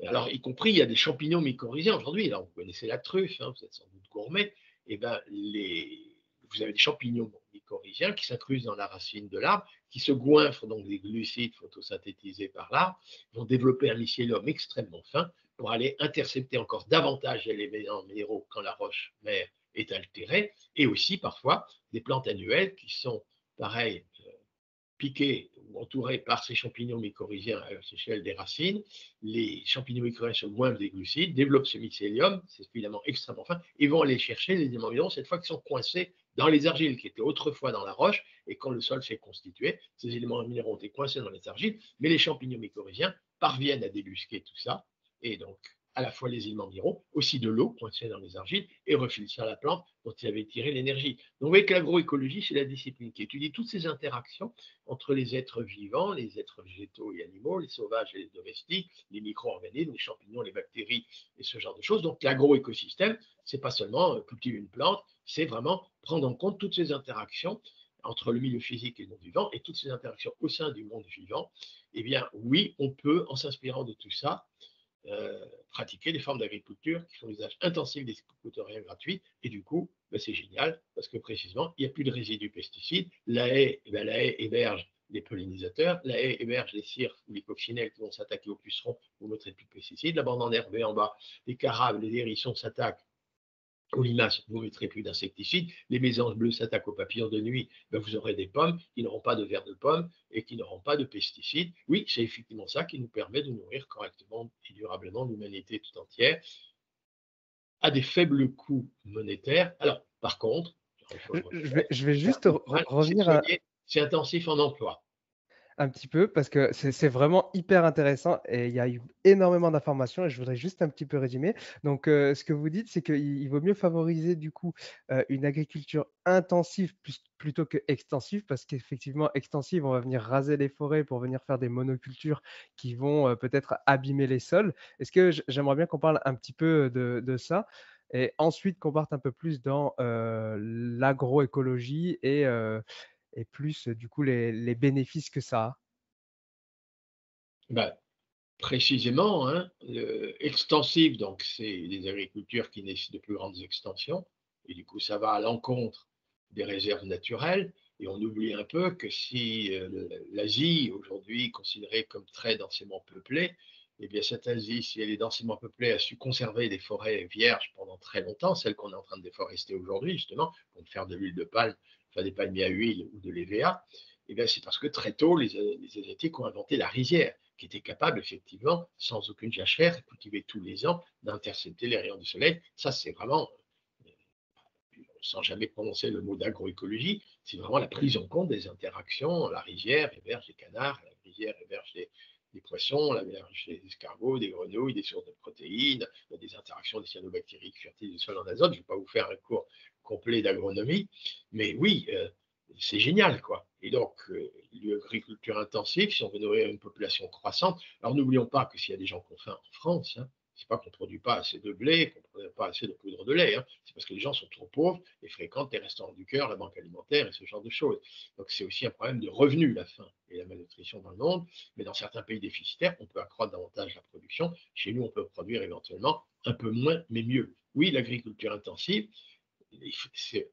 alors y compris, il y a des champignons mycorhiziens aujourd'hui. Alors, vous connaissez la truffe, vous êtes sans doute gourmet. Eh ben, vous avez des champignons mycorhiziens qui s'incrustent dans la racine de l'arbre, qui se goinfrent, donc des glucides photosynthétisés par l'arbre, vont développer un mycélium extrêmement fin pour aller intercepter encore davantage les éléments minéraux quand la roche mère est altérée, et aussi parfois des plantes annuelles qui sont, pareil, piqués ou entourés par ces champignons mycorhiziens à l'échelle des racines. Les champignons mycorhiziens se goinfrent des glucides, développent ce mycélium, c'est évidemment extrêmement fin, et vont aller chercher les éléments minéraux, cette fois qui sont coincés dans les argiles, qui étaient autrefois dans la roche, et quand le sol s'est constitué, ces éléments minéraux ont été coincés dans les argiles, mais les champignons mycorhiziens parviennent à débusquer tout ça, et donc à la fois les éléments minéraux, aussi de l'eau coincée dans les argiles, et refilent ça à la plante dont il avait tiré l'énergie. Donc vous voyez que l'agroécologie, c'est la discipline qui étudie toutes ces interactions entre les êtres vivants, les êtres végétaux et animaux, les sauvages et les domestiques, les micro-organismes, les champignons, les bactéries et ce genre de choses. Donc l'agroécosystème, c'est pas seulement cultiver une plante, c'est vraiment prendre en compte toutes ces interactions entre le milieu physique et le monde vivant et toutes ces interactions au sein du monde vivant. Eh bien oui, on peut, en s'inspirant de tout ça, pratiquer des formes d'agriculture qui font l'usage intensif des écouteurs gratuits. Et du coup, c'est génial parce que précisément, il n'y a plus de résidus pesticides. La haie héberge les pollinisateurs, la haie héberge les cirques ou les coccinelles qui vont s'attaquer aux pucerons, vous ne mettrez plus de pesticides. La bande enherbée en bas, les carabes, les hérissons s'attaquent aux limaces, vous ne mettrez plus d'insecticides. Les mésanges bleus s'attaquent aux papillons de nuit, vous aurez des pommes qui n'auront pas de verre de pomme et qui n'auront pas de pesticides. Oui, c'est effectivement ça qui nous permet de nourrir correctement et durablement l'humanité tout entière à des faibles coûts monétaires. Alors, par contre, Je vais juste revenir à, c'est intensif en emploi. un petit peu parce que c'est vraiment hyper intéressant et il y a eu énormément d'informations et je voudrais juste un petit peu résumer. Donc, ce que vous dites, c'est qu'il vaut mieux favoriser du coup une agriculture intensive plutôt que extensive parce qu'effectivement, extensive, on va venir raser les forêts pour venir faire des monocultures qui vont peut-être abîmer les sols. Est-ce que j'aimerais bien qu'on parle un petit peu de ça et ensuite qu'on parte un peu plus dans l'agroécologie et plus du coup les bénéfices que ça a. Ben, précisément, extensif, donc c'est des agricultures qui nécessitent de plus grandes extensions, et du coup ça va à l'encontre des réserves naturelles, et on oublie un peu que si l'Asie, aujourd'hui considérée comme très densément peuplée, eh bien cette Asie, si elle est densément peuplée, a su conserver des forêts vierges pendant très longtemps, celles qu'on est en train de déforester aujourd'hui, justement, pour faire de l'huile de palme, faire des palmiers à huile ou de l'EVA, eh bien c'est parce que très tôt, les Asiatiques ont inventé la rizière, qui était capable, effectivement, sans aucune jachère, cultivée tous les ans, d'intercepter les rayons du soleil. Ça, c'est vraiment, sans jamais prononcer le mot d'agroécologie, c'est vraiment la prise en compte des interactions. La rizière héberge les canards, la rizière héberge les poissons, la héberge les escargots, des grenouilles, des sources de protéines, des interactions des cyanobactéries qui fertilisent le sol en azote. Je ne vais pas vous faire un cours complet d'agronomie, mais oui, c'est génial, quoi. Et donc, l'agriculture intensive, si on veut nourrir une population croissante, alors n'oublions pas que s'il y a des gens qui ont faim en France, c'est pas qu'on ne produit pas assez de blé, qu'on ne produit pas assez de poudre de lait, c'est parce que les gens sont trop pauvres et fréquentent les restaurants du cœur, la banque alimentaire et ce genre de choses. Donc c'est aussi un problème de revenus, la faim et la malnutrition dans le monde, mais dans certains pays déficitaires, on peut accroître davantage la production. Chez nous, on peut produire éventuellement un peu moins, mais mieux. Oui, l'agriculture intensive,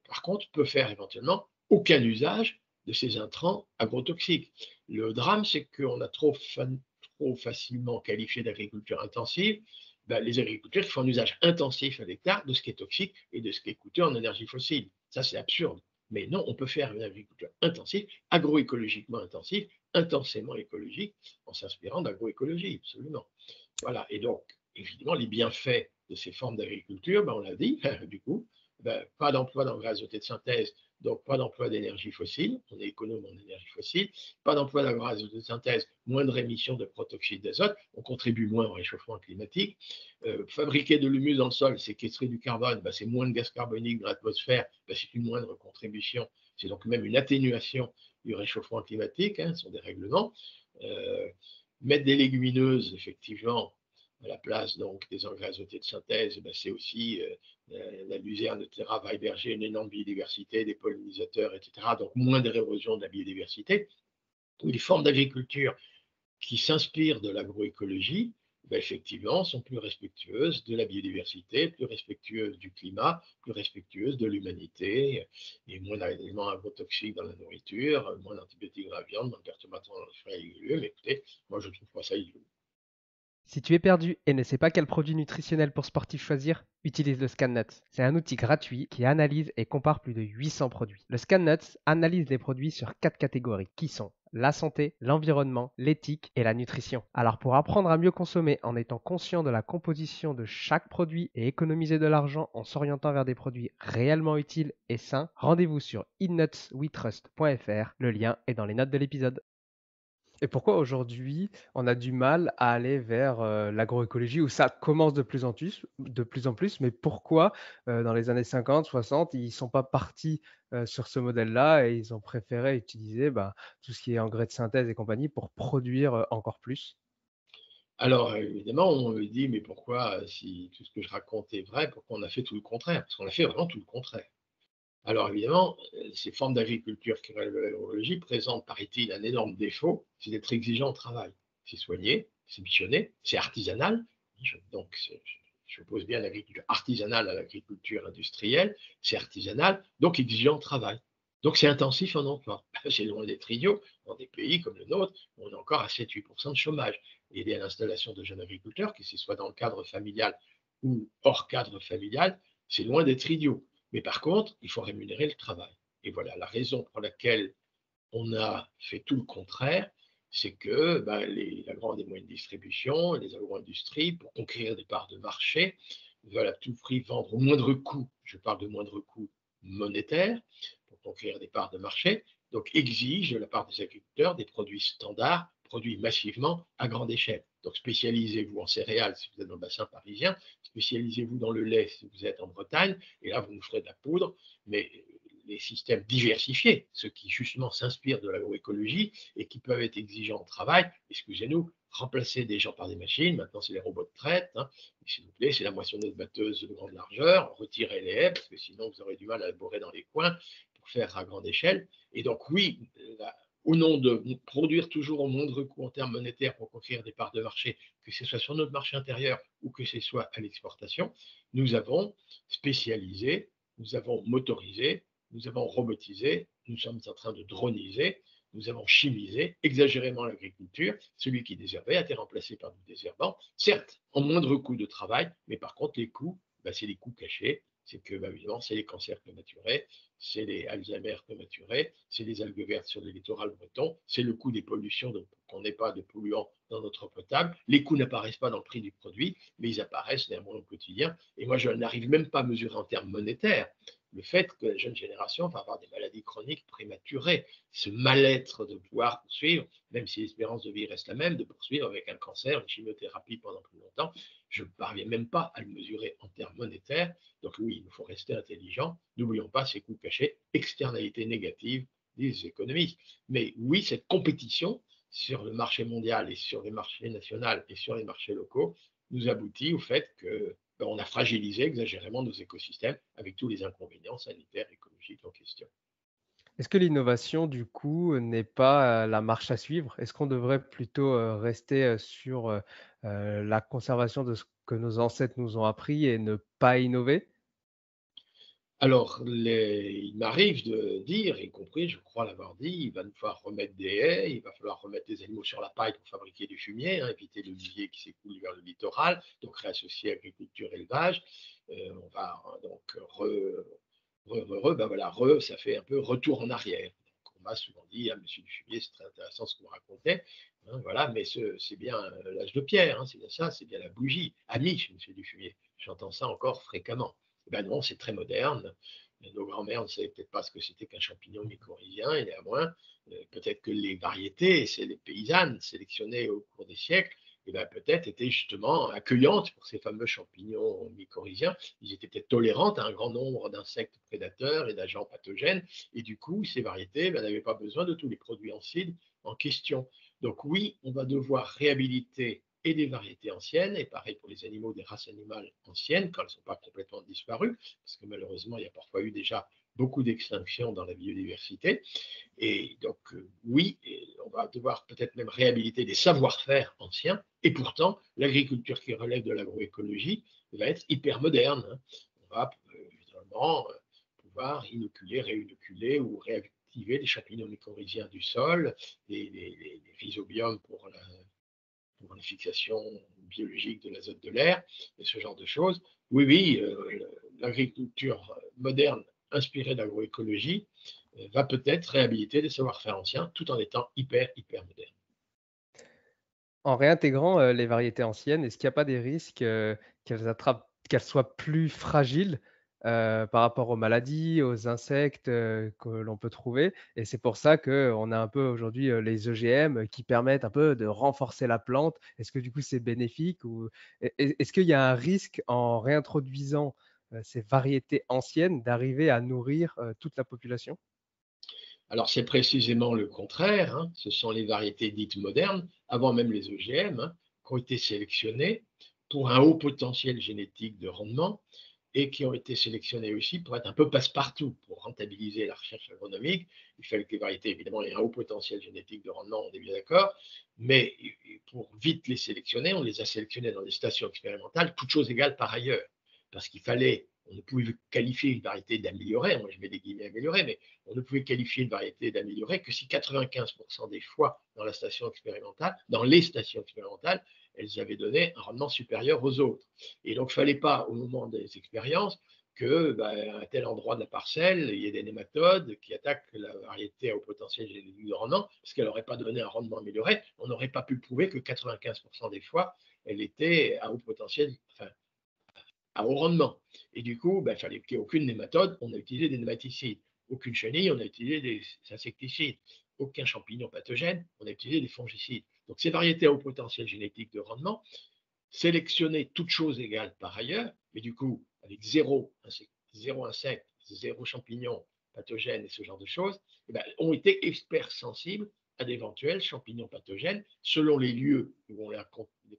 par contre, peut faire éventuellement aucun usage de ces intrants agrotoxiques. Le drame, c'est qu'on a trop facilement qualifié d'agriculture intensive les agriculteurs qui font un usage intensif à l'hectare de ce qui est toxique et de ce qui est coûteux en énergie fossile. Ça, c'est absurde. Mais non, on peut faire une agriculture intensive, agroécologiquement intensive, intensément écologique, en s'inspirant d'agroécologie, absolument. Voilà, et donc, évidemment, les bienfaits de ces formes d'agriculture, on l'a dit, du coup, pas d'emploi d'engrais azotés de synthèse, donc pas d'emploi d'énergie fossile, on est économe en énergie fossile, pas d'emploi d'engrais azotés de synthèse, moindre émission de protoxyde d'azote, on contribue moins au réchauffement climatique. Fabriquer de l'humus dans le sol, séquestrer du carbone, c'est moins de gaz carbonique dans l'atmosphère, c'est une moindre contribution, c'est donc même une atténuation du réchauffement climatique, ce sont des règlements. Mettre des légumineuses, effectivement, à la place donc des engrais azotés de synthèse, c'est aussi la luzerne, etc., va héberger une énorme biodiversité, des pollinisateurs, etc., donc moins d'érosion de la biodiversité. Les formes d'agriculture qui s'inspirent de l'agroécologie, effectivement, sont plus respectueuses de la biodiversité, plus respectueuses du climat, plus respectueuses de l'humanité, et moins d'éléments agrotoxiques dans la nourriture, moins d'antibiotiques dans la viande, moins de perturbateurs dans les fruits et légumes. Écoutez, moi, je trouve pas ça idiot. Si tu es perdu et ne sais pas quel produit nutritionnel pour sportif choisir, utilise le ScanNut. C'est un outil gratuit qui analyse et compare plus de 800 produits. Le ScanNut analyse les produits sur 4 catégories qui sont la santé, l'environnement, l'éthique et la nutrition. Alors pour apprendre à mieux consommer en étant conscient de la composition de chaque produit et économiser de l'argent en s'orientant vers des produits réellement utiles et sains, rendez-vous sur eatnutswetrust.fr. Le lien est dans les notes de l'épisode. Et pourquoi aujourd'hui, on a du mal à aller vers, l'agroécologie où ça commence de plus en plus, mais pourquoi, dans les années 50, 60, ils sont pas partis, sur ce modèle-là et ils ont préféré utiliser, tout ce qui est engrais de synthèse et compagnie pour produire, encore plus? Alors, évidemment, on me dit, mais pourquoi, si tout ce que je raconte est vrai, pourquoi on a fait tout le contraire? Parce qu'on a fait vraiment tout le contraire. Alors évidemment, ces formes d'agriculture qui relèvent de l'agroécologie présentent, paraît-il, un énorme défaut, c'est d'être exigeant au travail. C'est soigné, c'est missionné, c'est artisanal. Donc, je oppose bien l'agriculture artisanale à l'agriculture industrielle. C'est artisanal, donc exigeant au travail. Donc, c'est intensif en emploi. C'est loin d'être idiot dans des pays comme le nôtre où on est encore à 7-8% de chômage. Aider à l'installation de jeunes agriculteurs, que ce soit dans le cadre familial ou hors cadre familial, c'est loin d'être idiot. Mais par contre, il faut rémunérer le travail. Et voilà la raison pour laquelle on a fait tout le contraire, c'est que la grande et moyenne distribution, les agro-industries, pour conquérir des parts de marché, veulent à tout prix vendre au moindre coût. Je parle de moindre coût monétaire pour conquérir des parts de marché. Donc, exigent de la part des agriculteurs des produits standards, produits massivement à grande échelle. Donc, spécialisez-vous en céréales si vous êtes dans le bassin parisien, spécialisez-vous dans le lait si vous êtes en Bretagne, et là, vous nous ferez de la poudre, mais les systèmes diversifiés, ceux qui justement s'inspirent de l'agroécologie et qui peuvent être exigeants au travail, excusez-nous, remplacer des gens par des machines, maintenant c'est les robots de traite, s'il vous plaît, c'est la moissonneuse batteuse de grande largeur, retirez les haies, parce que sinon vous aurez du mal à laborer dans les coins pour faire à grande échelle. Et donc oui, au nom de produire toujours au moindre coût en termes monétaires pour conquérir des parts de marché, que ce soit sur notre marché intérieur ou que ce soit à l'exportation, nous avons spécialisé, nous avons motorisé, nous avons robotisé, nous sommes en train de droniser, nous avons chimisé exagérément l'agriculture. Celui qui désherbait a été remplacé par du désherbant, certes en moindre coût de travail, mais par contre les coûts, c'est les coûts cachés. C'est que, évidemment, c'est les cancers prématurés, c'est les Alzheimer prématurés, c'est les algues vertes sur le littoral breton, c'est le coût des pollutions, donc qu'on n'ait pas de polluants dans notre eau potable. Les coûts n'apparaissent pas dans le prix du produit, mais ils apparaissent néanmoins au quotidien. Et moi, je n'arrive même pas à mesurer en termes monétaires le fait que la jeune génération va avoir des maladies chroniques prématurées, ce mal-être de pouvoir poursuivre, même si l'espérance de vie reste la même, de poursuivre avec un cancer, une chimiothérapie pendant plus longtemps, je ne parviens même pas à le mesurer en termes monétaires. Donc oui, il nous faut rester intelligent. N'oublions pas ces coûts cachés, externalités négatives des économistes. Mais oui, cette compétition sur le marché mondial et sur les marchés nationaux et sur les marchés locaux nous aboutit au fait que on a fragilisé exagérément nos écosystèmes avec tous les inconvénients sanitaires et écologiques en question. Est-ce que l'innovation, du coup, n'est pas, la marche à suivre? Est-ce qu'on devrait plutôt, rester, sur, la conservation de ce que nos ancêtres nous ont appris et ne pas innover? Alors, il m'arrive de dire, y compris, je crois l'avoir dit, il va nous falloir remettre des haies, il va falloir remettre des animaux sur la paille pour fabriquer du fumier, éviter le lisier qui s'écoule vers le littoral, donc réassocier agriculture, élevage. On va donc Ben voilà, ça fait un peu retour en arrière. Donc, on m'a souvent dit, ah, Monsieur Dufumier, c'est très intéressant ce que vous racontez, hein, voilà, mais c'est bien l'âge de pierre, hein, c'est bien ça, c'est bien la bougie. Ami, Monsieur Dufumier, j'entends ça encore fréquemment. Eh ben non, c'est très moderne. Nos grands-mères ne savaient peut-être pas ce que c'était qu'un champignon mycorhizien, et néanmoins, peut-être que les variétés, c'est les paysannes sélectionnées au cours des siècles, eh ben, peut-être étaient justement accueillantes pour ces fameux champignons mycorhiziens. Ils étaient peut-être tolérantes à un grand nombre d'insectes prédateurs et d'agents pathogènes, et du coup, ces variétés n'avaient pas besoin de tous les produits ancides en question. Donc oui, on va devoir réhabiliter et des variétés anciennes, et pareil pour les animaux, des races animales anciennes, quand elles ne sont pas complètement disparues, parce que malheureusement, il y a parfois eu déjà beaucoup d'extinctions dans la biodiversité. Et donc, oui, on va devoir peut-être même réhabiliter des savoir-faire anciens. Et pourtant, l'agriculture qui relève de l'agroécologie va être hyper moderne, hein. On va évidemment pouvoir inoculer, réinoculer ou réactiver les champignons mycorhiziens du sol, les rhizobiums pour la fixation biologique de l'azote de l'air, et ce genre de choses. Oui, oui, l'agriculture moderne inspirée de l'agroécologie va peut-être réhabiliter des savoir-faire anciens tout en étant hyper moderne. En réintégrant, les variétés anciennes, est-ce qu'il n'y a pas des risques, qu'elles soient plus fragiles, par rapport aux maladies, aux insectes, que l'on peut trouver? Et c'est pour ça qu'on a un peu aujourd'hui, les OGM qui permettent un peu de renforcer la plante. Est-ce que du coup c'est bénéfique ou est-ce qu'il y a un risque en réintroduisant, ces variétés anciennes d'arriver à nourrir, toute la population? Alors c'est précisément le contraire, hein. Ce sont les variétés dites modernes, avant même les OGM, hein, qui ont été sélectionnées pour un haut potentiel génétique de rendement et qui ont été sélectionnées aussi pour être un peu passe-partout, pour rentabiliser la recherche agronomique. Il fallait que les variétés, évidemment, aient un haut potentiel génétique de rendement, on est bien d'accord, mais pour vite les sélectionner, on les a sélectionnées dans des stations expérimentales, toutes choses égales par ailleurs, parce qu'il fallait, on ne pouvait qualifier une variété d'améliorée, moi je mets des guillemets améliorée, mais on ne pouvait qualifier une variété d'améliorée que si 95% des fois dans la station expérimentale, dans les stations expérimentales, elles avaient donné un rendement supérieur aux autres. Et donc, il ne fallait pas, au moment des expériences, que à tel endroit de la parcelle, il y ait des nématodes qui attaquent la variété au potentiel génétique de rendement, parce qu'elle n'aurait pas donné un rendement amélioré. On n'aurait pas pu prouver que 95% des fois, elle était à haut potentiel, enfin, à haut rendement. Et du coup, il fallait qu'il n'y ait aucune nématode, on a utilisé des nématicides. Aucune chenille, on a utilisé des insecticides. Aucun champignon pathogène, on a utilisé des fongicides. Donc ces variétés à haut potentiel génétique de rendement, sélectionner toutes choses égales par ailleurs, mais du coup, avec zéro insecte, zéro champignon pathogène et ce genre de choses, ont été experts sensibles à d'éventuels champignons pathogènes selon les lieux où on a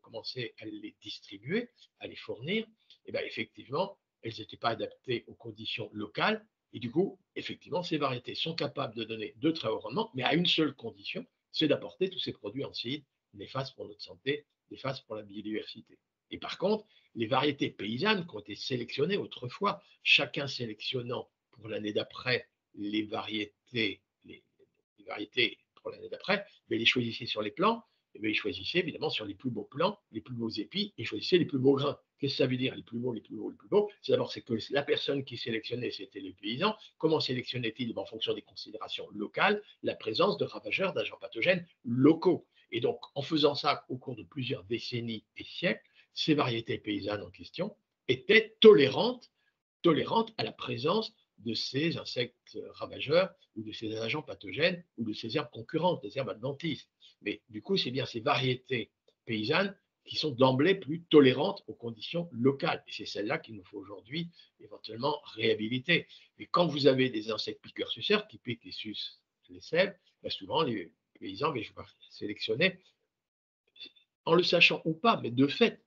commencé à les distribuer, à les fournir. Effectivement, elles n'étaient pas adaptées aux conditions locales. Et du coup, effectivement, ces variétés sont capables de donner de très hauts rendements, mais à une seule condition, c'est d'apporter tous ces produits ancides néfastes pour notre santé, néfastes pour la biodiversité. Et par contre, les variétés paysannes qui ont été sélectionnées autrefois, chacun sélectionnant pour l'année d'après les variétés, les variétés pour l'année d'après, mais les choisissait sur les plants, et ils choisissaient évidemment sur les plus beaux plants, les plus beaux épis, et choisissaient les plus beaux grains. Qu'est-ce que ça veut dire, les plus beaux, les plus beaux, les plus beaux? C'est d'abord que la personne qui sélectionnait, c'était les paysans. Comment sélectionnait-il? En fonction des considérations locales, la présence de ravageurs, d'agents pathogènes locaux. Et donc, en faisant ça au cours de plusieurs décennies et siècles, ces variétés paysannes en question étaient tolérantes à la présence de ces insectes ravageurs ou de ces agents pathogènes ou de ces herbes concurrentes, des herbes adventices. Mais du coup, c'est bien ces variétés paysannes qui sont d'emblée plus tolérantes aux conditions locales. Et c'est celles-là qu'il nous faut aujourd'hui éventuellement réhabiliter. Et quand vous avez des insectes piqueurs-suceurs qui piquent et sucent les sèves, souvent les paysans vont sélectionner, en le sachant ou pas, mais de fait,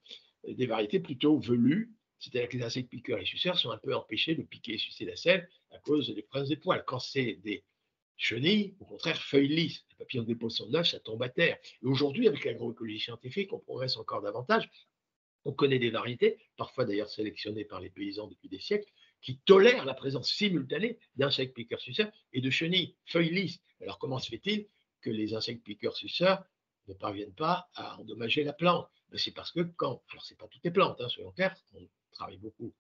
des variétés plutôt velues, c'est-à-dire que les insectes piqueurs et suceurs sont un peu empêchés de piquer et sucer la sève à cause des problèmes des poils. Quand c'est des chenilles, au contraire, feuilles lisses, les papillons déposent son œuf, ça tombe à terre. Et aujourd'hui, avec l'agroécologie scientifique, on progresse encore davantage. On connaît des variétés, parfois d'ailleurs sélectionnées par les paysans depuis des siècles, qui tolèrent la présence simultanée d'insectes piqueurs-suceurs et de chenilles, feuilles lisses. Alors comment se fait-il que les insectes piqueurs-suceurs ne parviennent pas à endommager la plante? C'est parce que quand, alors c'est pas toutes les plantes, soyons clairs, on travaille beaucoup,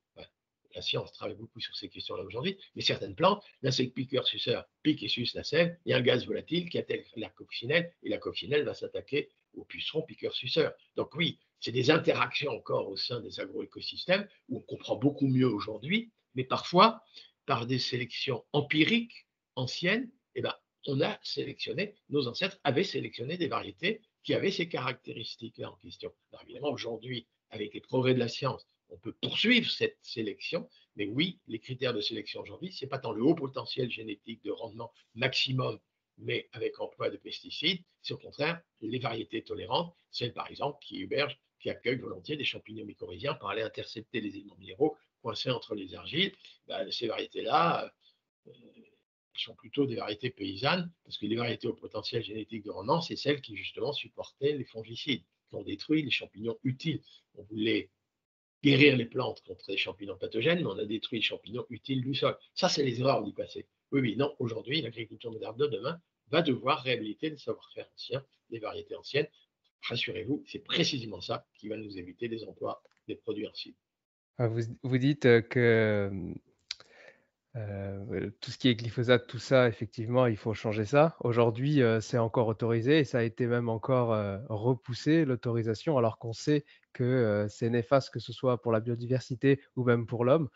la science travaille beaucoup sur ces questions-là aujourd'hui, mais certaines plantes, l'insecte piqueur-suceur pique et suce la sève, il y a un gaz volatile qui attaque la coccinelle, et la coccinelle va s'attaquer au puceron piqueur-suceur. Donc oui, c'est des interactions encore au sein des agroécosystèmes où on comprend beaucoup mieux aujourd'hui, mais parfois, par des sélections empiriques anciennes, eh ben, on a sélectionné, nos ancêtres avaient sélectionné des variétés qui avaient ces caractéristiques-là en question. Alors évidemment, aujourd'hui, avec les progrès de la science, on peut poursuivre cette sélection, mais oui, les critères de sélection aujourd'hui, ce n'est pas tant le haut potentiel génétique de rendement maximum, mais avec emploi de pesticides, c'est au contraire les variétés tolérantes, celles par exemple qui accueillent volontiers des champignons mycorhiziens pour aller intercepter les éléments minéraux coincés entre les argiles. Ben, ces variétés-là sont plutôt des variétés paysannes, parce que les variétés au potentiel génétique de rendement, c'est celles qui justement supportaient les fongicides, qui ont détruit les champignons utiles. On voulait guérir les plantes contre les champignons pathogènes, mais on a détruit les champignons utiles du sol. Ça, c'est les erreurs du passé. Oui, oui, non, aujourd'hui, l'agriculture moderne de demain va devoir réhabiliter le savoir-faire ancien, les variétés anciennes. Rassurez-vous, c'est précisément ça qui va nous éviter des emplois des produits anciens. Vous dites que tout ce qui est glyphosate, tout ça, effectivement, il faut changer ça. Aujourd'hui, c'est encore autorisé et ça a été même encore repoussé, l'autorisation, alors qu'on sait que c'est néfaste, que ce soit pour la biodiversité ou même pour l'homme.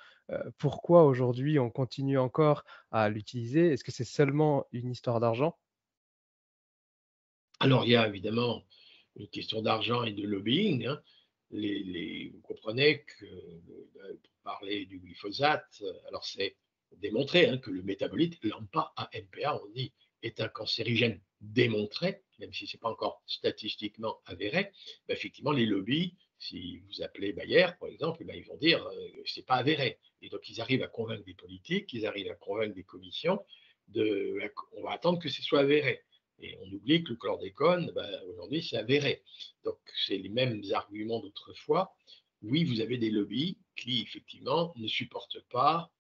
Pourquoi aujourd'hui on continue encore à l'utiliser? Est-ce que c'est seulement une histoire d'argent? Alors, il y a évidemment une question d'argent et de lobbying. Hein. Vous comprenez que, pour parler du glyphosate, alors c'est démontré hein, que le métabolite LAMPA AMPA, on dit, est un cancérigène démontré, même si ce n'est pas encore statistiquement avéré. Ben, effectivement, les lobbies, si vous appelez Bayer, par exemple, ben, ils vont dire que ce n'est pas avéré. Et donc, ils arrivent à convaincre des politiques, ils arrivent à convaincre des commissions, on va attendre que ce soit avéré. Et on oublie que le chlordécone, ben, aujourd'hui, c'est avéré. Donc, c'est les mêmes arguments d'autrefois. Oui, vous avez des lobbies qui, effectivement, ne supportent pas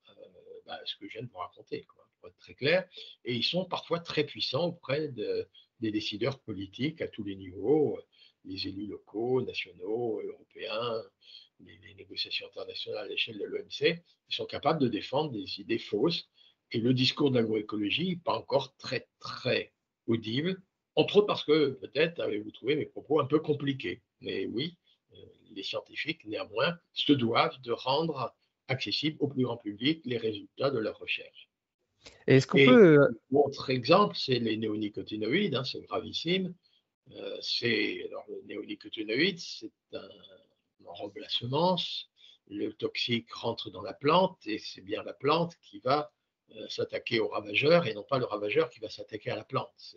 ce que je viens de vous raconter, quoi, pour être très clair. Et ils sont parfois très puissants auprès des décideurs politiques à tous les niveaux, les élus locaux, nationaux, européens, les négociations internationales à l'échelle de l'OMC. Ils sont capables de défendre des idées fausses. Et le discours de l'agroécologie n'est pas encore très, très audible, entre autres parce que peut-être avez-vous trouvé mes propos un peu compliqués. Mais oui, les scientifiques, néanmoins, se doivent de rendre accessibles au plus grand public les résultats de leurs recherches. Et est-ce qu'on Et peut... autre exemple, c'est les néonicotinoïdes, hein, c'est gravissime. Alors, le néonicotinoïde, c'est un enrobe la semence, le toxique rentre dans la plante et c'est bien la plante qui va s'attaquer au ravageur et non pas le ravageur qui va s'attaquer à la plante.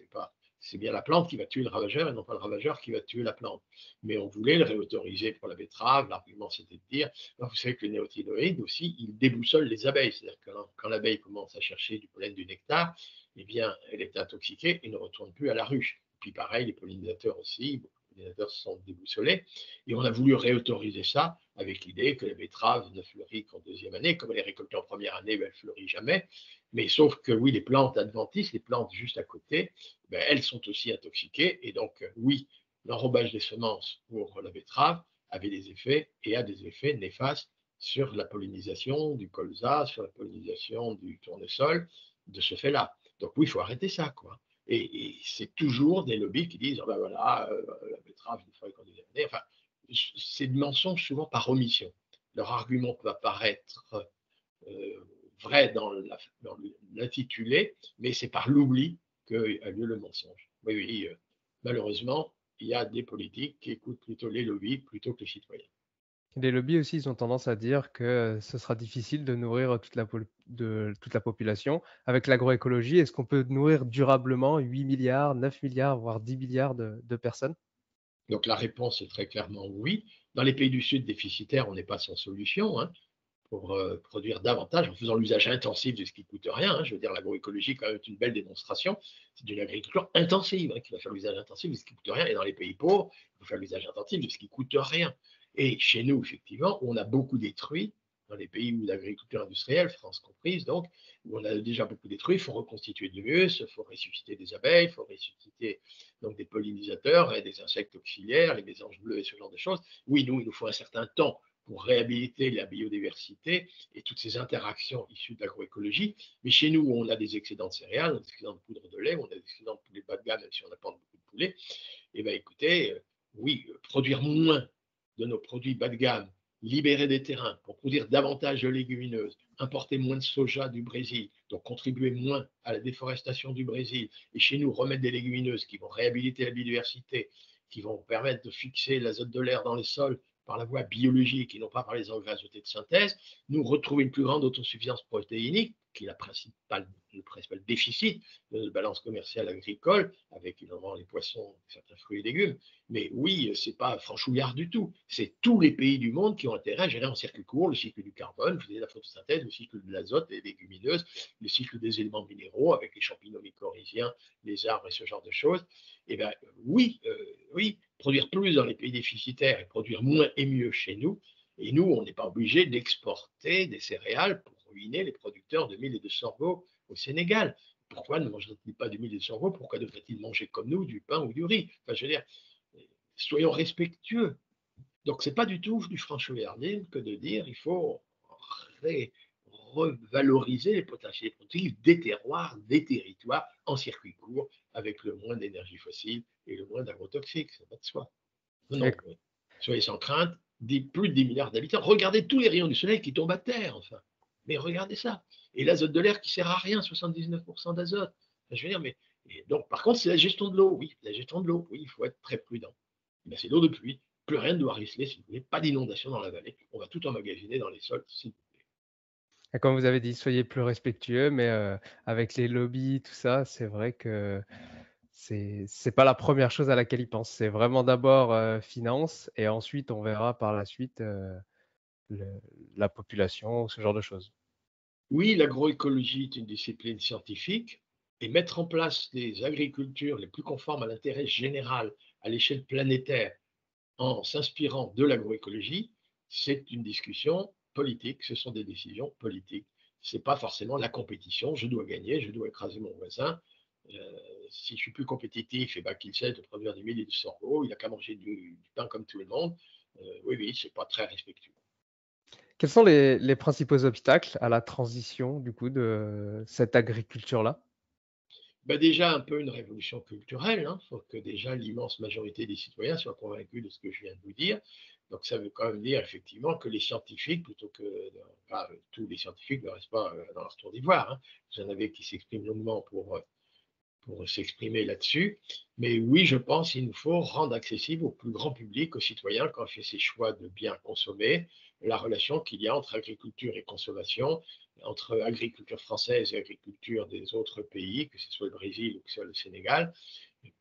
C'est bien la plante qui va tuer le ravageur et non pas le ravageur qui va tuer la plante. Mais on voulait le réautoriser pour la betterave. L'argument, c'était de dire, vous savez que le néonicotinoïde aussi, il déboussole les abeilles. C'est-à-dire que quand l'abeille commence à chercher du pollen, du nectar, eh bien, elle est intoxiquée et ne retourne plus à la ruche. Puis pareil, les pollinisateurs aussi, beaucoup de pollinisateurs se sont déboussolés. Et on a voulu réautoriser ça avec l'idée que la betterave ne fleurit qu'en deuxième année. Comme elle est récoltée en première année, ben, elle ne fleurit jamais. Mais sauf que oui, les plantes adventices, les plantes juste à côté, ben, elles sont aussi intoxiquées. Et donc, oui, l'enrobage des semences pour la betterave avait des effets et a des effets néfastes sur la pollinisation du colza, sur la pollinisation du tournesol, de ce fait-là. Donc oui, il faut arrêter ça, quoi. Et c'est toujours des lobbies qui disent, oh ben voilà, la betterave, il faudrait qu'on dise, enfin, c'est de mensonge souvent par omission. Leur argument peut apparaître vrai dans l'intitulé, mais c'est par l'oubli qu'a lieu le mensonge. Oui, oui, malheureusement, il y a des politiques qui écoutent plutôt les lobbies plutôt que les citoyens. Les lobbies aussi, ils ont tendance à dire que ce sera difficile de nourrir toute la population. Avec l'agroécologie, est-ce qu'on peut nourrir durablement 8 milliards, 9 milliards, voire 10 milliards de personnes? Donc la réponse est très clairement oui. Dans les pays du Sud déficitaires, on n'est pas sans solution. Hein, pour produire davantage en faisant l'usage intensif de ce qui ne coûte rien. Hein. Je veux dire, l'agroécologie, quand même, est une belle démonstration. C'est d'une agriculture intensive qui va faire l'usage intensif de ce qui ne coûte rien. Et dans les pays pauvres, il faut faire l'usage intensif de ce qui ne coûte rien. Et chez nous, effectivement, on a beaucoup détruit, dans les pays où l'agriculture industrielle, France comprise, donc, où on a déjà beaucoup détruit, il faut reconstituer du l'humus, il faut ressusciter des abeilles, il faut ressusciter donc, des pollinisateurs et des insectes auxiliaires, les mésanges bleus et ce genre de choses. Oui, il nous faut un certain temps pour réhabiliter la biodiversité et toutes ces interactions issues de l'agroécologie. Mais chez nous, on a des excédents de céréales, on a des excédents de poudre de lait, on a des excédents de poulet bas de gamme, même si on n'a pas beaucoup de poulet. Eh bien, écoutez, oui, produire moins de nos produits bas de gamme, libérer des terrains pour produire davantage de légumineuses, importer moins de soja du Brésil, donc contribuer moins à la déforestation du Brésil, et chez nous remettre des légumineuses qui vont réhabiliter la biodiversité, qui vont permettre de fixer l'azote de l'air dans les sols par la voie biologique et non pas par les engrais azotés de synthèse, nous retrouver une plus grande autosuffisance protéinique, qui est le principal déficit de notre balance commerciale agricole, avec évidemment les poissons, certains fruits et légumes. Mais oui, ce n'est pas franchouillard du tout. C'est tous les pays du monde qui ont intérêt à gérer en circuit court le cycle du carbone, vous avez la photosynthèse, le cycle de l'azote, les légumineuses, le cycle des éléments minéraux avec les champignons mycorhiziens, les arbres et ce genre de choses. Eh bien, oui, produire plus dans les pays déficitaires et produire moins et mieux chez nous. Et nous, on n'est pas obligé d'exporter des céréales pour ruiner les producteurs de mil et de sorgho au Sénégal. Pourquoi ne mangerait-il pas du mil et du sorgho? Pourquoi devrait-il manger comme nous du pain ou du riz? Enfin, je veux dire, soyons respectueux. Donc, ce n'est pas du tout du franchouillardisme que de dire il faut revaloriser les potentiels productifs des terroirs, des territoires en circuit court avec le moins d'énergie fossile et le moins d'agrotoxiques. Ça va de soi. Non, soyez sans crainte, plus de 10 milliards d'habitants. Regardez tous les rayons du soleil qui tombent à terre, enfin. Mais regardez ça. Et l'azote de l'air qui ne sert à rien, 79% d'azote. Enfin, je veux dire, mais donc, par contre, c'est la gestion de l'eau. Oui, la gestion de l'eau. Oui, il faut être très prudent. Ben, c'est l'eau de pluie. Plus rien ne doit ruisseler, si vous voulez. Pas d'inondation dans la vallée. On va tout emmagasiner dans les sols, s'il vous plaît. Et comme vous avez dit, soyez plus respectueux, mais avec les lobbies, tout ça, c'est vrai que c'est pas la première chose à laquelle ils pensent. C'est vraiment d'abord finance et ensuite on verra par la suite le- la population, ce genre de choses. Oui, l'agroécologie est une discipline scientifique et mettre en place des agricultures les plus conformes à l'intérêt général à l'échelle planétaire en s'inspirant de l'agroécologie, c'est une discussion politique, ce sont des décisions politiques. Ce n'est pas forcément la compétition, je dois gagner, je dois écraser mon voisin. Si je suis plus compétitif, et ben, qu'il sait de produire des milliers de sorgho, il n'a qu'à manger du pain comme tout le monde. Oui, c'est pas très respectueux. Quels sont les principaux obstacles à la transition du coup de cette agriculture-là? Ben déjà un peu une révolution culturelle. Il faut que déjà l'immense majorité des citoyens soient convaincus de ce que je viens de vous dire. Donc ça veut quand même dire effectivement que les scientifiques, plutôt que tous les scientifiques ne restent pas dans leur tour d'ivoire. Vous en avez qui s'expriment longuement pour s'exprimer là-dessus. Mais oui, je pense qu'il nous faut rendre accessible au plus grand public, aux citoyens, quand on fait ses choix de biens consommés, la relation qu'il y a entre agriculture et consommation, entre agriculture française et agriculture des autres pays, que ce soit le Brésil ou que ce soit le Sénégal,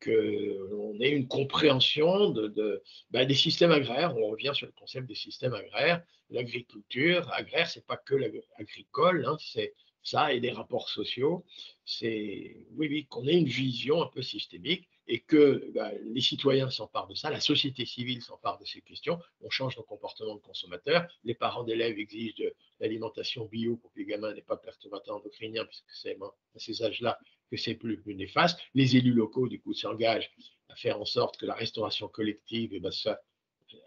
qu'on ait une compréhension des systèmes agraires. On revient sur le concept des systèmes agraires. L'agriculture agraire, ce n'est pas que l'agricole, c'est ça et des rapports sociaux. C'est oui, qu'on ait une vision un peu systémique et que les citoyens s'emparent de ça, la société civile s'empare de ces questions, on change nos comportements de consommateurs, les parents d'élèves exigent de l'alimentation bio pour que les gamins n'aient pas de perturbateurs endocriniens, puisque c'est à ces âges-là que c'est plus néfaste. Les élus locaux, du coup, s'engagent à faire en sorte que la restauration collective ça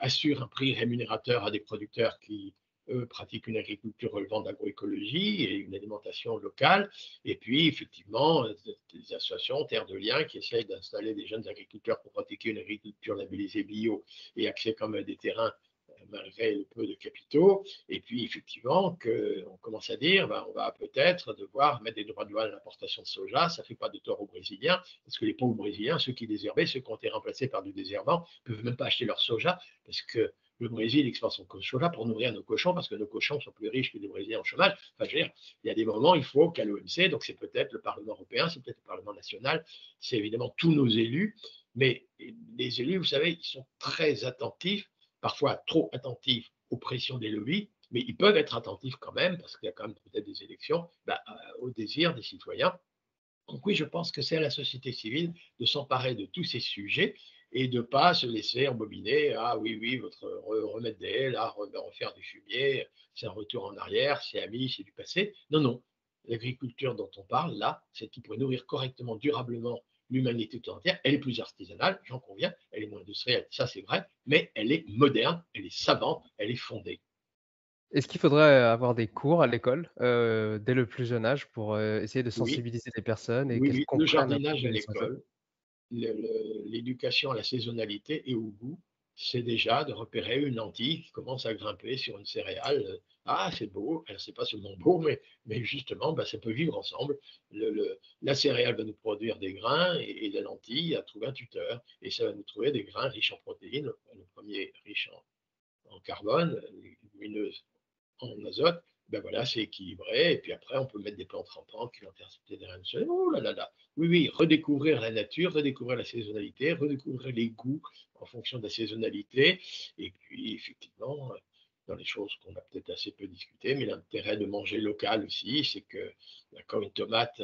assure un prix rémunérateur à des producteurs qui, eux, pratiquent une agriculture relevant de l'agroécologie et une alimentation locale. Et puis, effectivement, des associations, Terre de Liens, qui essayent d'installer des jeunes agriculteurs pour pratiquer une agriculture labellisée bio et accès comme à des terrains malgré le peu de capitaux. Et puis, effectivement, on commence à dire, on va peut-être devoir mettre des droits de douane à l'importation de soja. Ça ne fait pas de tort aux Brésiliens, parce que les pauvres Brésiliens, ceux qui désherbaient, ceux qui ont été remplacés par du désherbant, ne peuvent même pas acheter leur soja, parce que le Brésil exporte son soja pour nourrir nos cochons, parce que nos cochons sont plus riches que les Brésiliens en chômage. Enfin, je veux dire, il y a des moments, il faut qu'à l'OMC, donc c'est peut-être le Parlement européen, c'est peut-être le Parlement national, c'est évidemment tous nos élus, mais les élus, vous savez, ils sont très attentifs, parfois trop attentifs aux pressions des lobbies, mais ils peuvent être attentifs quand même, parce qu'il y a quand même peut-être des élections, au désir des citoyens. Donc oui, je pense que c'est à la société civile de s'emparer de tous ces sujets et de ne pas se laisser embobiner. Ah oui, votre remettre des haies, là, refaire du fumier, c'est un retour en arrière, c'est ami, c'est du passé. Non, non. L'agriculture dont on parle, là, c'est qui pourrait nourrir correctement, durablement l'humanité tout entière. Elle est plus artisanale, j'en conviens, elle est moins industrielle, ça c'est vrai, mais elle est moderne, elle est savante, elle est fondée. Est-ce qu'il faudrait avoir des cours à l'école, dès le plus jeune âge pour, essayer de Oui, sensibiliser les personnes et oui, qu'elles oui. Le comprennent un peu jardinage à mieux les enjeux? l'école, l'éducation à la saisonnalité et au goût, c'est déjà de repérer une lentille qui commence à grimper sur une céréale. Ah, c'est beau, alors c'est pas seulement beau, mais justement, bah, ça peut vivre ensemble. La céréale va nous produire des grains et la lentille a trouvé un tuteur. Et ça va nous trouver des grains riches en protéines, le premier riche en carbone, les légumineuses en azote, ben voilà, c'est équilibré. Et puis après, on peut mettre des plantes rampantes qui vont intercepter des rayons de soleil. Oh là là là. Oui, oui, redécouvrir la nature, redécouvrir la saisonnalité, redécouvrir les goûts en fonction de la saisonnalité. Et puis, effectivement, dans les choses qu'on a peut-être assez peu discutées, mais l'intérêt de manger local aussi, c'est que quand une tomate